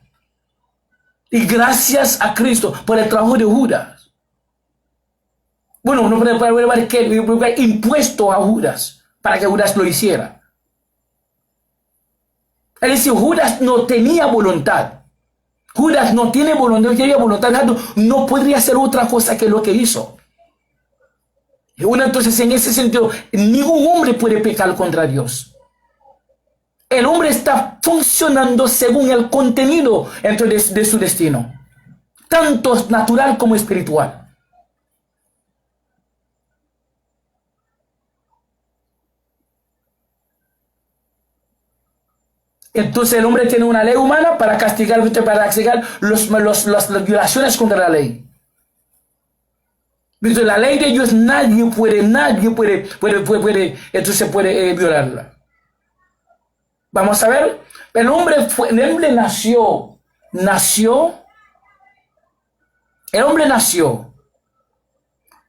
Y gracias a Cristo por el trabajo de Judas. Bueno, no puede haber impuesto a Judas para que Judas lo hiciera. Es decir, Judas no tenía voluntad. Judas no tiene voluntad, no tenía voluntad, no podría hacer otra cosa que lo que hizo. Entonces, en ese sentido, ningún hombre puede pecar contra Dios. El hombre está funcionando según el contenido de su destino, tanto natural como espiritual. Entonces el hombre tiene una ley humana para castigar las violaciones contra la ley. Entonces la ley de Dios nadie puede violarla. Vamos a ver, el hombre nació,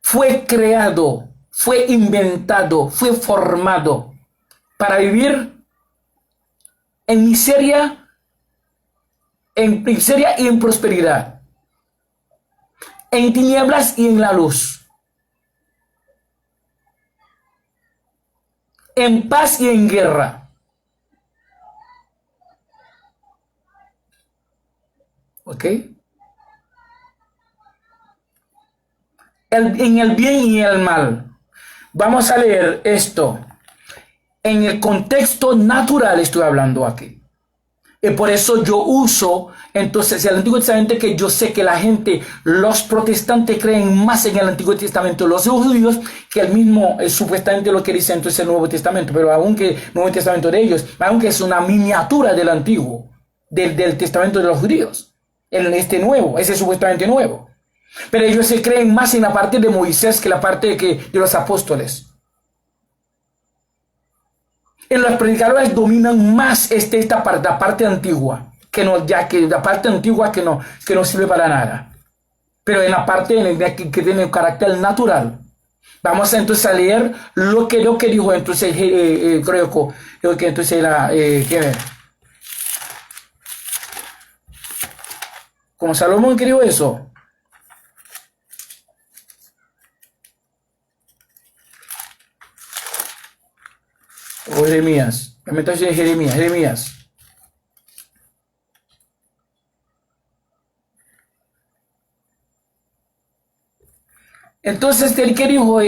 fue creado, fue inventado, fue formado para vivir en miseria y en prosperidad, en tinieblas y en la luz, en paz y en guerra. ¿Ok? En el bien y el mal. Vamos a leer esto. En el contexto natural estoy hablando aquí. Y por eso yo uso, entonces, el Antiguo Testamento, que yo sé que la gente, los protestantes creen más en el Antiguo Testamento, los judíos, que el mismo, supuestamente lo que dice entonces el Nuevo Testamento. Pero aunque el Nuevo Testamento de ellos, aunque es una miniatura del Antiguo, del Testamento de los judíos. En este nuevo, ese supuestamente nuevo. Pero ellos se creen más en la parte de Moisés que la parte de los apóstoles. En los predicadores dominan más esta parte, la parte antigua, la parte antigua que no sirve para nada. Pero en la parte que tiene carácter natural, Vamos entonces a leer lo que dijo entonces, creo que entonces era, como Salomón escribió eso. O Jeremías, entonces Jeremías. Entonces, ¿qué dijo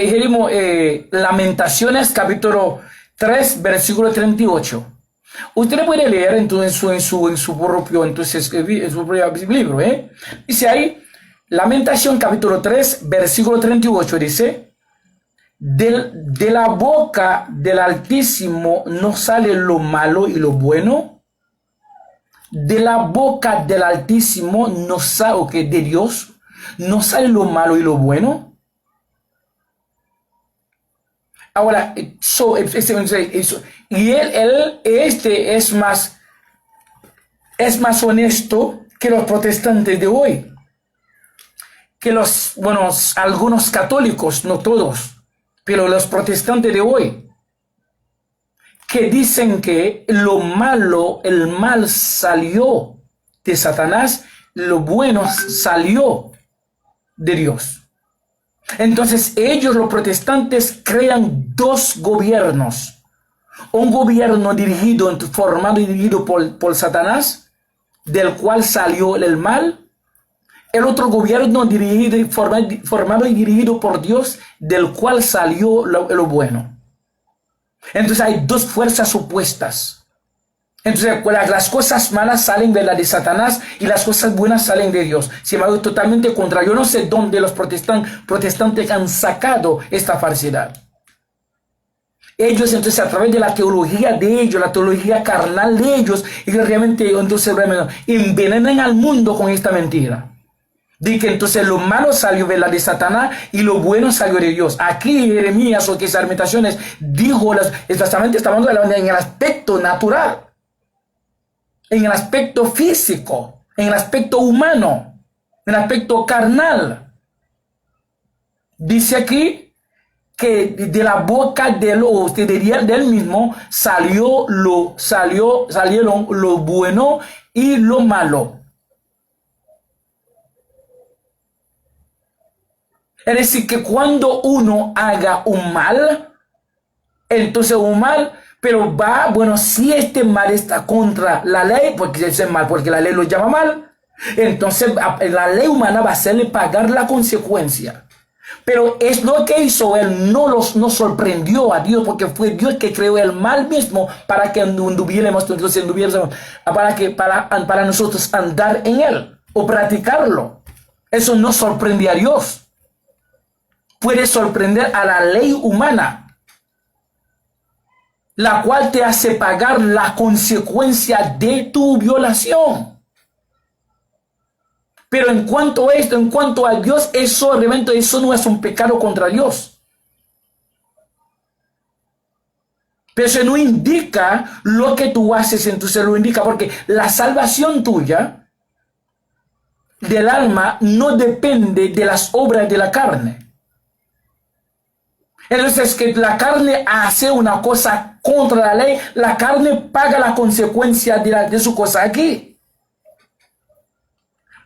Lamentaciones, capítulo 3, versículo 38? Usted puede leer entonces en su propio libro, Dice ahí, Lamentación, capítulo 3, versículo 38, dice, de la boca del Altísimo no sale lo malo y lo bueno. De la boca del Altísimo no sale, de Dios, no sale lo malo y lo bueno. Ahora, y este es más honesto que los protestantes de hoy, que algunos católicos, no todos, pero los protestantes de hoy, que dicen que el mal salió de Satanás, lo bueno salió de Dios. Entonces ellos, los protestantes, crean dos gobiernos. Un gobierno formado y dirigido por Satanás, del cual salió el mal. El otro gobierno formado y dirigido por Dios, del cual salió lo bueno. Entonces hay dos fuerzas opuestas. Entonces las cosas malas salen de la de Satanás y las cosas buenas salen de Dios. Se me ha totalmente contrario. Yo no sé dónde los protestantes han sacado esta falsedad. Ellos entonces a través de la teología de ellos, la teología carnal de ellos, realmente envenenan al mundo con esta mentira. De que entonces lo malo salió de la de Satanás y lo bueno salió de Dios. Aquí Jeremías o que esas Lamentaciones dijo, exactamente estamos hablando en el aspecto natural, en el aspecto físico, en el aspecto humano, en el aspecto carnal. Dice aquí que de la boca del mismo salieron lo bueno y lo malo. Es decir, que cuando uno haga un mal, entonces un mal, pero si este mal está contra la ley, porque es mal, porque la ley lo llama mal, entonces la ley humana va a hacerle pagar la consecuencia. Pero es lo que hizo él, no sorprendió a Dios, porque fue Dios que creó el mal mismo para que anduviéramos, para nosotros andar en él o practicarlo. Eso no sorprende a Dios. Puede sorprender a la ley humana, la cual te hace pagar la consecuencia de tu violación. Pero en cuanto a Dios, eso no es un pecado contra Dios. Pero eso no indica lo que tú haces, entonces lo indica, porque la salvación tuya del alma no depende de las obras de la carne. Entonces, que la carne hace una cosa contra la ley, la carne paga la consecuencia de su cosa aquí.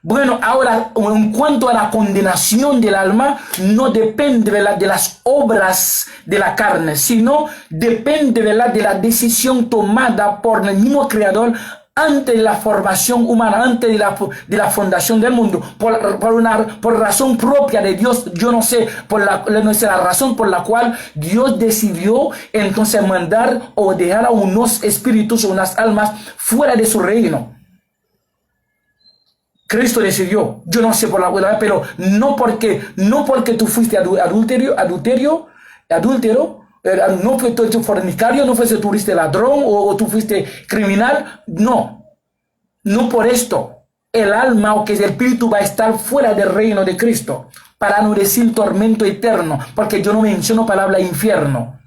Bueno, ahora, en cuanto a la condenación del alma, no depende de las obras de la carne, sino depende de la decisión tomada por el mismo Creador antes de la formación humana, antes de la fundación del mundo, por razón propia de Dios. Yo no sé, no sé la razón por la cual Dios decidió entonces mandar o dejar a unos espíritus o unas almas fuera de su reino. Cristo decidió, yo no sé por la verdad, pero no porque tú fuiste adúltero, no fue tu fornicario, no fuiste tú fuiste ladrón o tú fuiste criminal, no por esto. El alma o que el espíritu va a estar fuera del reino de Cristo, para no decir tormento eterno, porque yo no menciono palabra infierno.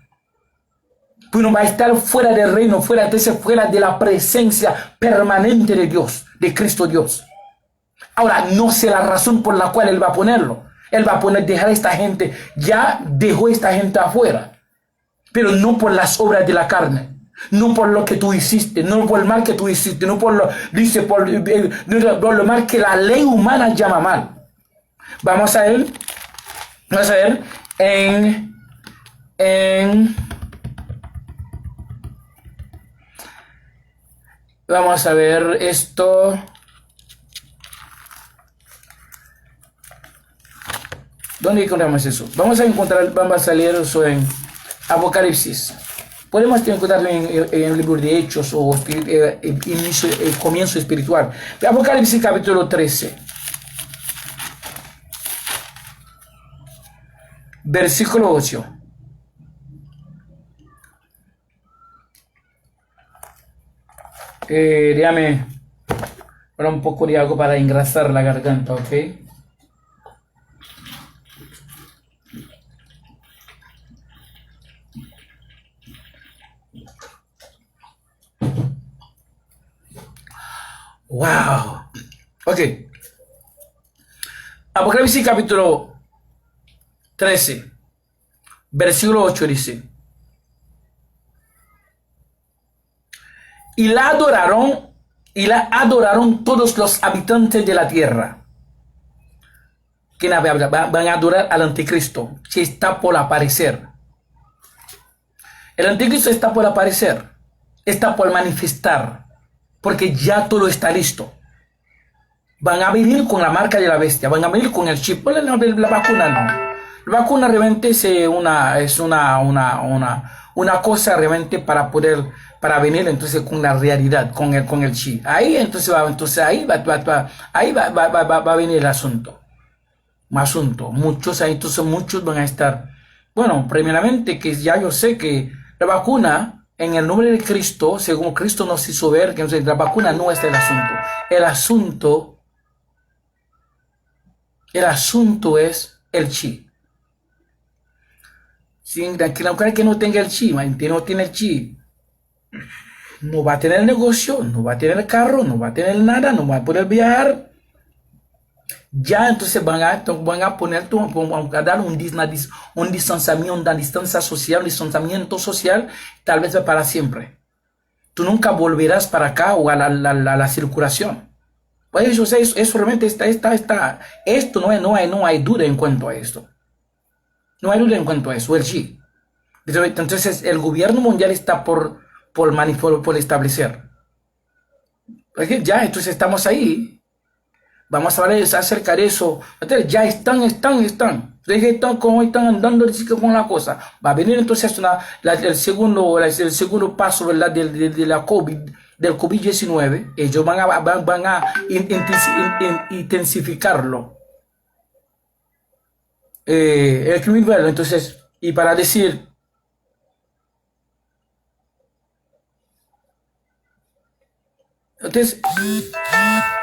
Uno va a estar fuera del reino, fuera de la presencia permanente de Dios, de Cristo Dios. Ahora, no sé la razón por la cual él va a ponerlo. Él va a dejar a esta gente, ya dejó a esta gente afuera, pero no por las obras de la carne, no por lo que tú hiciste, no por el mal que tú hiciste, no por lo, dice, por lo mal que la ley humana llama mal. Vamos a ver vamos a ver esto. ¿Dónde encontramos eso? Vamos a leer eso en Apocalipsis. Podemos encontrarlo en el libro de Hechos o el comienzo espiritual. Apocalipsis capítulo 13. Versículo 8. Déjame poner un poco de algo para engrasar la garganta, ¿ok? Wow. Ok. Apocalipsis capítulo 13, versículo 8 dice: y la adoraron todos los habitantes de la tierra. Que van a adorar al anticristo, que está por aparecer. El anticristo está por aparecer, está por manifestar, porque ya todo está listo. Van a venir con la marca de la bestia, van a venir con el chip. La vacuna no. La vacuna realmente es una cosa realmente para venir entonces con la realidad, con el chip. Ahí entonces va a venir el asunto. Muchos van a estar. Bueno, primeramente que ya yo sé que la vacuna, en el nombre de Cristo, según Cristo nos hizo ver, que la vacuna no es el asunto. El asunto es el chi. La mujer que no tenga el chi, no tiene el chi, no va a tener negocio, no va a tener carro, no va a tener nada, no va a poder viajar. Ya entonces van a dar un distanciamiento, una distancia social, un distanciamiento social, tal vez para siempre. Tú nunca volverás para acá o a la circulación. Pues eso realmente está. Esto no hay duda en cuanto a esto. No hay duda en cuanto a eso, el G. Entonces el gobierno mundial está por establecer. Ya, entonces estamos ahí. Vamos a hablar acerca de eso. Ya están. Como están andando con la cosa. Va a venir entonces el segundo paso, ¿verdad? de la COVID. Del COVID-19, ellos van a intensificarlo. Entonces, y para decir, entonces,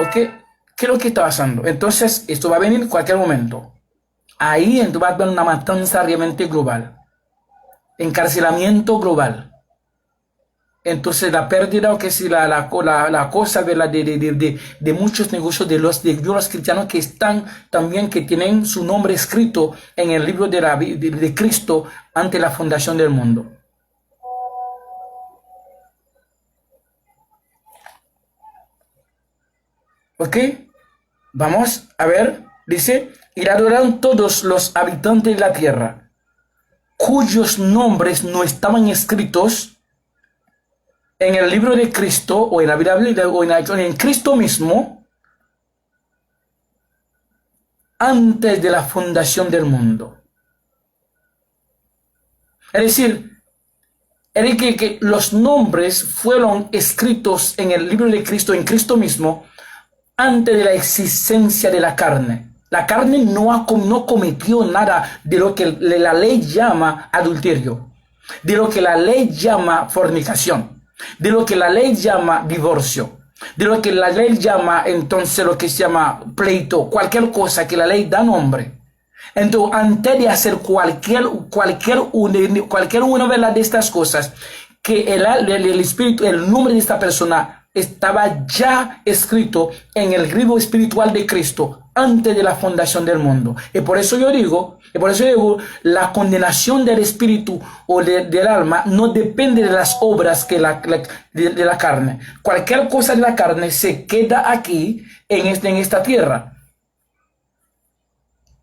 ok, ¿qué es lo que está pasando? Entonces, esto va a venir en cualquier momento. Ahí entonces va a haber una matanza realmente global, encarcelamiento global. Entonces la pérdida, o que si la cosa de muchos negocios de los cristianos que están también, que tienen su nombre escrito en el libro de Cristo ante la fundación del mundo. Ok, vamos a ver, dice: y adoraron todos los habitantes de la tierra, cuyos nombres no estaban escritos en el libro de Cristo, o en la Biblia, o en Cristo mismo, antes de la fundación del mundo. Es decir, que los nombres fueron escritos en el libro de Cristo, en Cristo mismo, antes de la existencia de la carne. La carne no cometió nada de lo que la ley llama adulterio, de lo que la ley llama fornicación, de lo que la ley llama divorcio, de lo que la ley llama entonces lo que se llama pleito, cualquier cosa que la ley da nombre. Entonces, antes de hacer cualquier una de estas cosas, que el espíritu, el nombre de esta persona estaba ya escrito en el libro espiritual de Cristo antes de la fundación del mundo. Y por eso yo digo, la condenación del espíritu o del alma no depende de las obras de la carne. Cualquier cosa de la carne se queda aquí en esta tierra.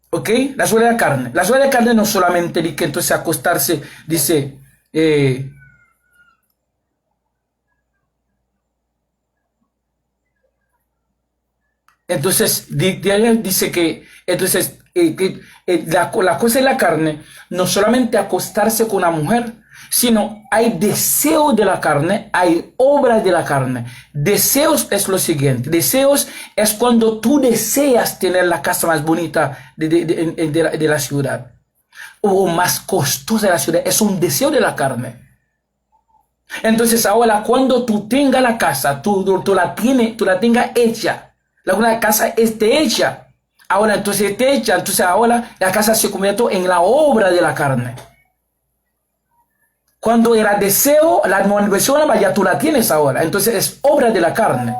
¿Ok? La suela de la carne. La suela de la carne no solamente dice que entonces acostarse, dice... Entonces, dice que entonces, la cosa de la carne no solamente acostarse con una mujer, sino hay deseo de la carne, hay obras de la carne. Deseos es lo siguiente. Deseos es cuando tú deseas tener la casa más bonita de la ciudad o más costosa de la ciudad. Es un deseo de la carne. Entonces ahora cuando tú tengas la casa, tú la tengas hecha, la casa esté hecha. Ahora entonces esté hecha, entonces ahora la casa se convierte en la obra de la carne. Cuando era deseo, la motivación ya tú la tienes ahora. Entonces es obra de la carne.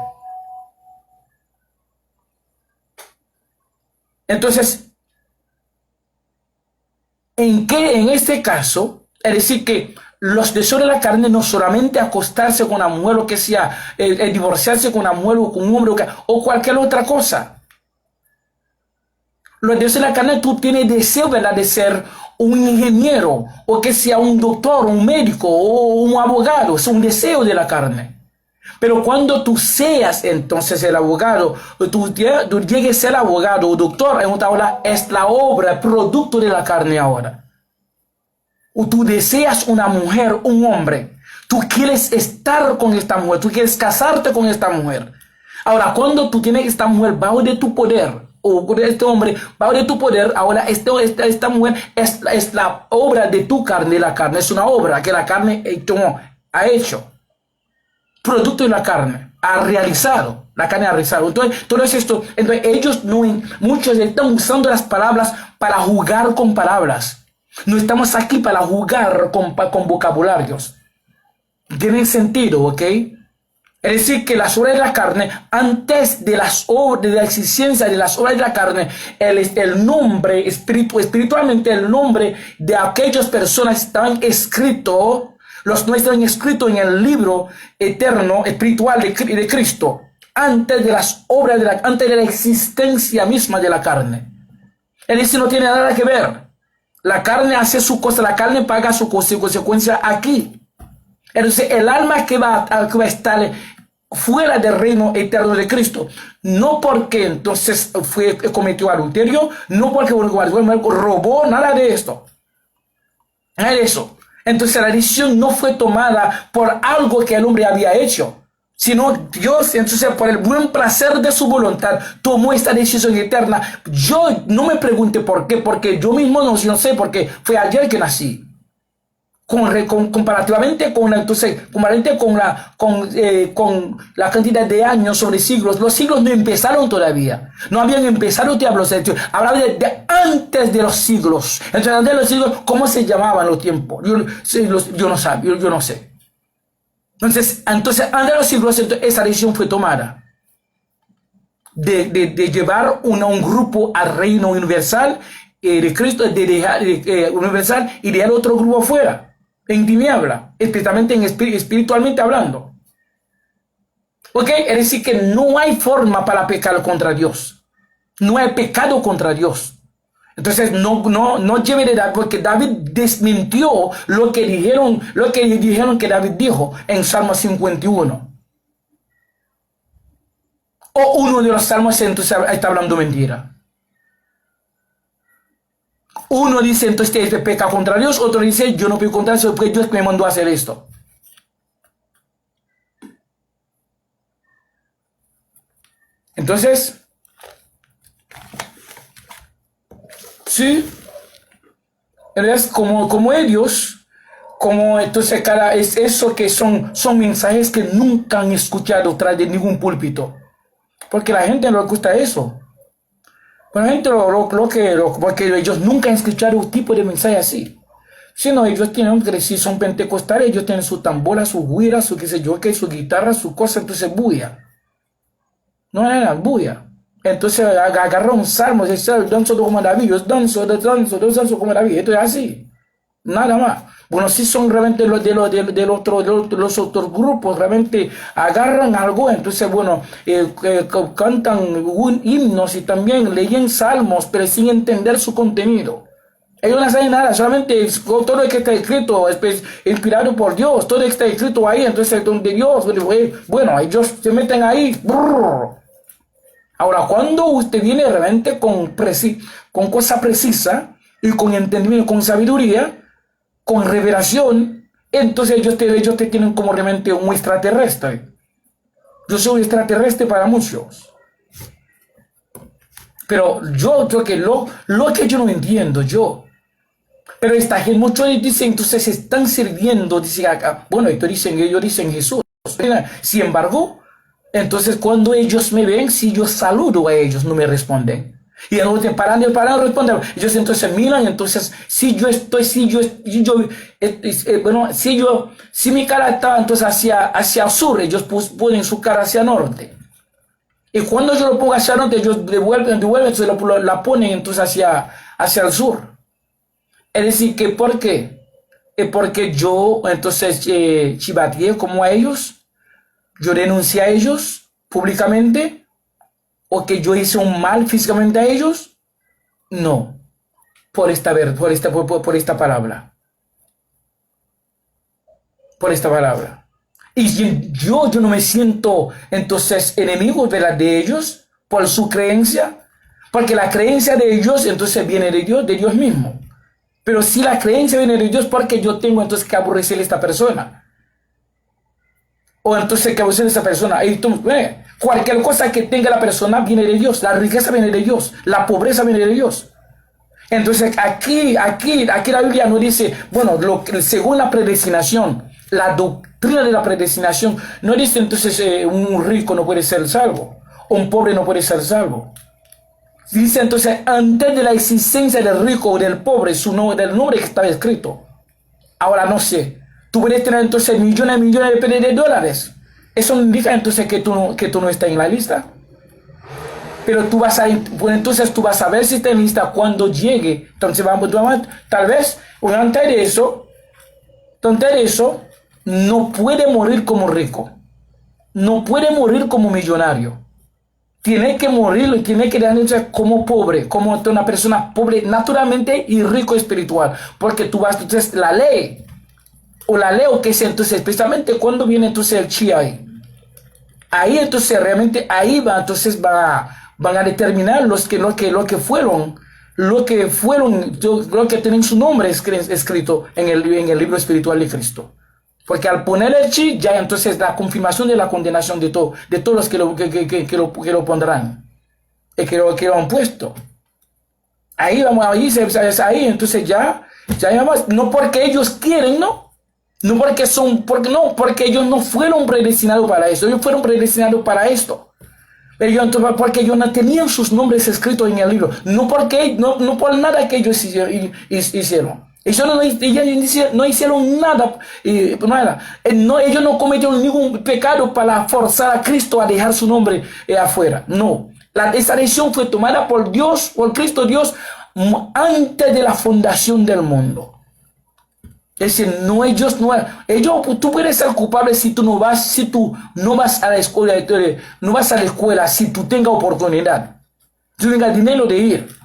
Entonces, en este caso, es decir que los deseos de la carne no solamente acostarse con una mujer o que sea, divorciarse con una mujer o con un hombre o cualquier otra cosa. Los deseos de la carne, tú tienes deseo, ¿verdad?, de ser un ingeniero o que sea un doctor, un médico o un abogado. Es un deseo de la carne. Pero cuando tú seas entonces el abogado, tú llegues a ser abogado o doctor, ahora es la obra, producto de la carne ahora. O tú deseas una mujer, un hombre. Tú quieres estar con esta mujer, tú quieres casarte con esta mujer. Ahora, cuando tú tienes esta mujer bajo de tu poder, o este hombre bajo de tu poder, ahora esta mujer es la obra de tu carne. La carne es una obra que la carne ha hecho. Producto de la carne, ha realizado. La carne ha realizado. Entonces, todo esto, entonces muchos están usando las palabras para jugar con palabras. No estamos aquí para jugar con vocabularios. Tiene sentido, ¿ok? Es decir, que las obras de la carne, antes de de la existencia de las obras de la carne, el nombre, espiritualmente el nombre de aquellas personas estaban escritos, los no estaban escritos en el libro eterno, espiritual de Cristo, antes de las obras, antes de la existencia misma de la carne. Es decir, no tiene nada que ver. La carne hace su cosa, la carne paga su consecuencia aquí. Entonces, el alma que va a estar fuera del reino eterno de Cristo, no porque entonces cometió adulterio, no porque robó, nada de esto. Nada de eso. Entonces, la decisión no fue tomada por algo que el hombre había hecho, sino Dios, entonces, por el buen placer de su voluntad, tomó esta decisión eterna. Yo no me pregunte por qué, porque yo mismo no sé, porque fue ayer que nací. Comparativamente con la cantidad de años sobre siglos, los siglos no empezaron todavía. No habían empezado diablos. Hablaba de antes de los siglos. Entonces, antes de los siglos, ¿cómo se llamaban los tiempos? Yo no sé. Entonces, antes de los siglos, esa decisión fue tomada de llevar un grupo al reino universal de Cristo, universal, y dejar otro grupo afuera, en tiniebla, especialmente espiritualmente hablando. ¿Ok? Es decir, que no hay forma para pecar contra Dios. No hay pecado contra Dios. Entonces no lleve de David, porque David desmintió lo que dijeron que David dijo en Salmo 51. O uno de los salmos entonces está hablando mentira. Uno dice entonces que peca contra Dios, otro dice yo no peco contra Dios porque Dios me mandó a hacer esto. Entonces, sí, es como ellos, como entonces es eso que son mensajes que nunca han escuchado tras de ningún púlpito, porque la gente no le gusta eso. Pero la gente porque ellos nunca han escuchado un tipo de mensaje así. Si no, ellos tienen que si son pentecostales, ellos tienen su tambora, su guira, su qué sé yo, su guitarra, su cosa, entonces bulla. No, bulla. Entonces agarra un salmo, dice, danzo como David, yo danzo como David. Esto es así, nada más. Bueno, si son realmente los otros grupos, realmente agarran algo, entonces, bueno, cantan himnos y también leen salmos, pero sin entender su contenido. Ellos no saben nada, solamente todo lo que está escrito es pues, inspirado por Dios, todo lo que está escrito ahí, entonces donde Dios, bueno, ellos se meten ahí. Brrr. Ahora, cuando usted viene realmente con cosa precisa y con entendimiento, con sabiduría, con revelación, entonces ellos te tienen como realmente un extraterrestre. Yo soy extraterrestre para muchos. Pero yo creo que lo que yo no entiendo, pero esta gente, muchos dicen, entonces están sirviendo, dicen, bueno, ellos dicen Jesús. Sin embargo, entonces cuando ellos me ven, si yo saludo a ellos, no me responden. Y entonces paran responder. Ellos entonces miran, entonces si mi cara está entonces hacia el sur, ellos ponen su cara hacia el norte. Y cuando yo lo pongo hacia el norte, ellos devuelven entonces la ponen entonces hacia el sur. Es decir, que ¿por qué? Es porque yo entonces chivateé como a ellos, yo renuncié a ellos públicamente, o que yo hice un mal físicamente a ellos. No, por esta palabra. Por esta palabra. Y yo no me siento entonces enemigo de ellos por su creencia, porque la creencia de ellos entonces viene de Dios mismo. Pero si la creencia viene de Dios, porque yo tengo entonces que aborrecer a esta persona. O entonces que aborrecer a esta persona. Y cualquier cosa que tenga la persona viene de Dios. La riqueza viene de Dios. La pobreza viene de Dios. Entonces aquí la Biblia no dice, bueno, según la predestinación, la doctrina de la predestinación, no dice entonces un rico no puede ser salvo. Un pobre no puede ser salvo. Dice entonces, antes de la existencia del rico o del pobre, del nombre que estaba escrito. Ahora no sé, tú puedes tener entonces millones de dólares. Eso indica entonces que tú no estás en la lista. Pero entonces tú vas a ver si está en la lista cuando llegue. Entonces tal vez, antes de eso, no puede morir como rico. No puede morir como millonario. Tiene que morir y tiene que darse como pobre, como una persona pobre naturalmente y rico espiritual. Porque tú vas, entonces la ley, o que es entonces, especialmente cuando viene entonces el chi ahí entonces realmente, van a determinar lo que fueron, lo que tienen su nombre escrito en el libro espiritual de Cristo. Porque al poner el chi, ya entonces la confirmación de la condenación de todos los que lo pondrán, y que lo han puesto. Ahí vamos, ahí entonces ya vamos, no porque ellos quieren, no porque ellos no fueron predestinados para eso, ellos fueron predestinados para esto. Pero porque ellos no tenían sus nombres escritos en el libro, no por nada que ellos hicieron. Ellos no hicieron nada, ellos no cometieron ningún pecado para forzar a Cristo a dejar su nombre afuera. No, esa decisión fue tomada por Dios, por Cristo Dios, antes de la fundación del mundo. Es decir, tú puedes ser culpable si tú no vas a la escuela, si tú tengas oportunidad, si tú tengas dinero de ir.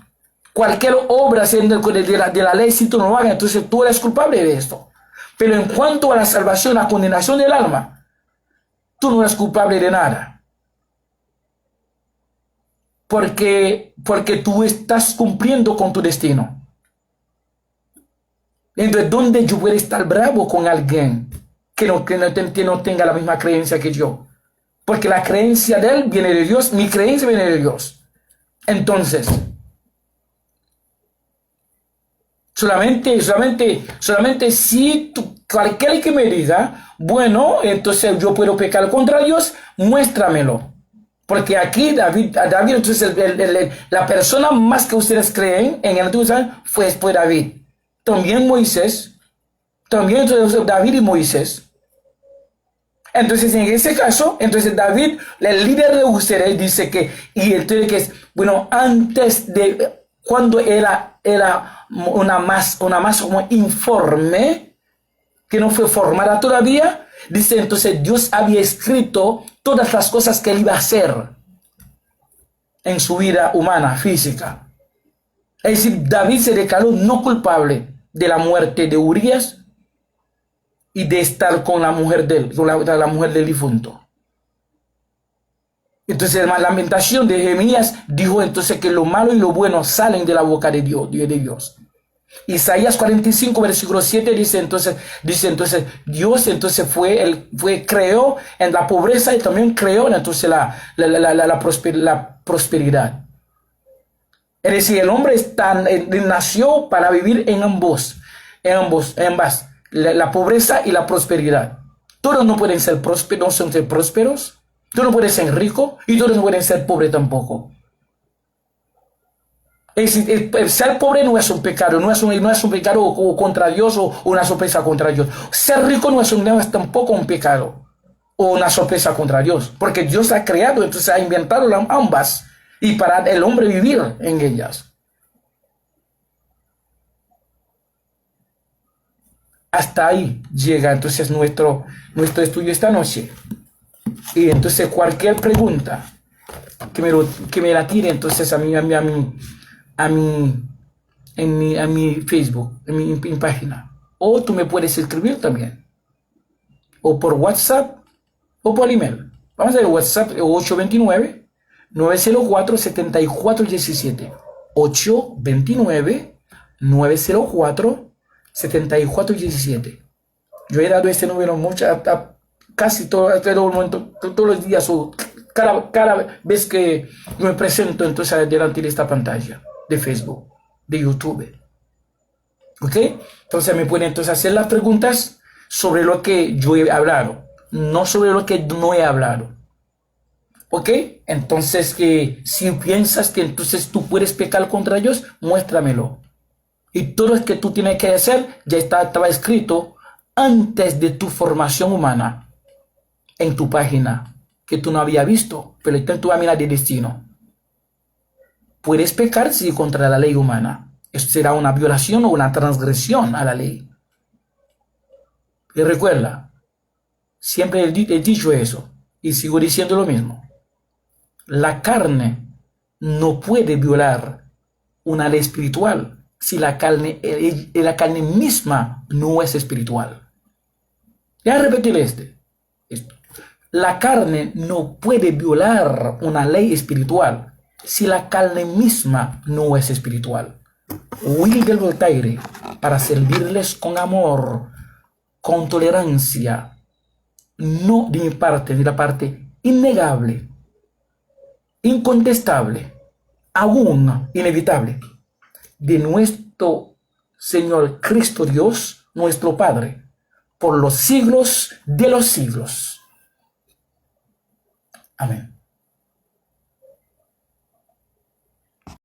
Cualquier obra de la ley, si tú no lo hagas, entonces tú eres culpable de esto. Pero en cuanto a la salvación, la condenación del alma, tú no eres culpable de nada. Porque tú estás cumpliendo con tu destino. Entonces, ¿dónde yo puedo estar bravo con alguien que no tenga la misma creencia que yo? Porque la creencia de él viene de Dios, mi creencia viene de Dios. Entonces, solamente si cualquiera que me diga, bueno, entonces yo puedo pecar contra Dios, muéstramelo. Porque aquí David entonces la persona más que ustedes creen en el Antiguo Testamento fue David. También Moisés, también entonces David y Moisés. Entonces, en ese caso, entonces David, el líder de ustedes, dice que, y entonces que es, bueno, antes de, cuando era una más como informe, que no fue formada todavía, dice, entonces Dios había escrito todas las cosas que él iba a hacer en su vida humana, física. Es decir, David se declaró no culpable de la muerte de Urías y de estar con la mujer la mujer del difunto. Entonces la lamentación de Jeremías dijo entonces que lo malo y lo bueno salen de la boca de Dios. Isaías 45, versículo 7 dice entonces Dios entonces creó en la pobreza y también creó entonces la prosperidad. Es decir, el hombre nació para vivir en ambas. La pobreza y la prosperidad. Todos no pueden ser prósperos, todos no pueden ser ricos y todos no pueden ser pobres tampoco. El ser pobre no es un pecado, no es un pecado contra Dios o una sorpresa contra Dios. Ser rico no es tampoco un pecado o una sorpresa contra Dios, porque Dios ha creado, entonces ha inventado ambas y para el hombre vivir en ellas. Hasta ahí llega entonces nuestro estudio esta noche. Y entonces cualquier pregunta que me la tire entonces a mi Facebook, en mi página. O tú me puedes escribir también. O por WhatsApp o por email. Vamos a ver WhatsApp 829-904-7417. 829-904-7417. Yo he dado este número casi todo el momento, todos los días, o cada vez que me presento entonces delante de esta pantalla de Facebook, de YouTube. ¿Ok? Entonces me pueden entonces hacer las preguntas sobre lo que yo he hablado, no sobre lo que no he hablado. ¿Ok? Entonces si piensas que entonces tú puedes pecar contra Dios, muéstramelo. Y todo lo que tú tienes que hacer ya estaba escrito antes de tu formación humana en tu página, que tú no habías visto, pero está en tu lámina de destino. Puedes pecar si contra la ley humana. Eso será una violación o una transgresión a la ley. Y recuerda, siempre he dicho eso y sigo diciendo lo mismo. La carne no puede violar una ley espiritual si la carne misma no es espiritual. Ya repetiré esto. La carne no puede violar una ley espiritual si la carne misma no es espiritual. Huir del Voltaire para servirles con amor, con tolerancia, no de mi parte, de la parte innegable, incontestable, aún inevitable, de nuestro Señor Cristo Dios, nuestro Padre, por los siglos de los siglos. Amén.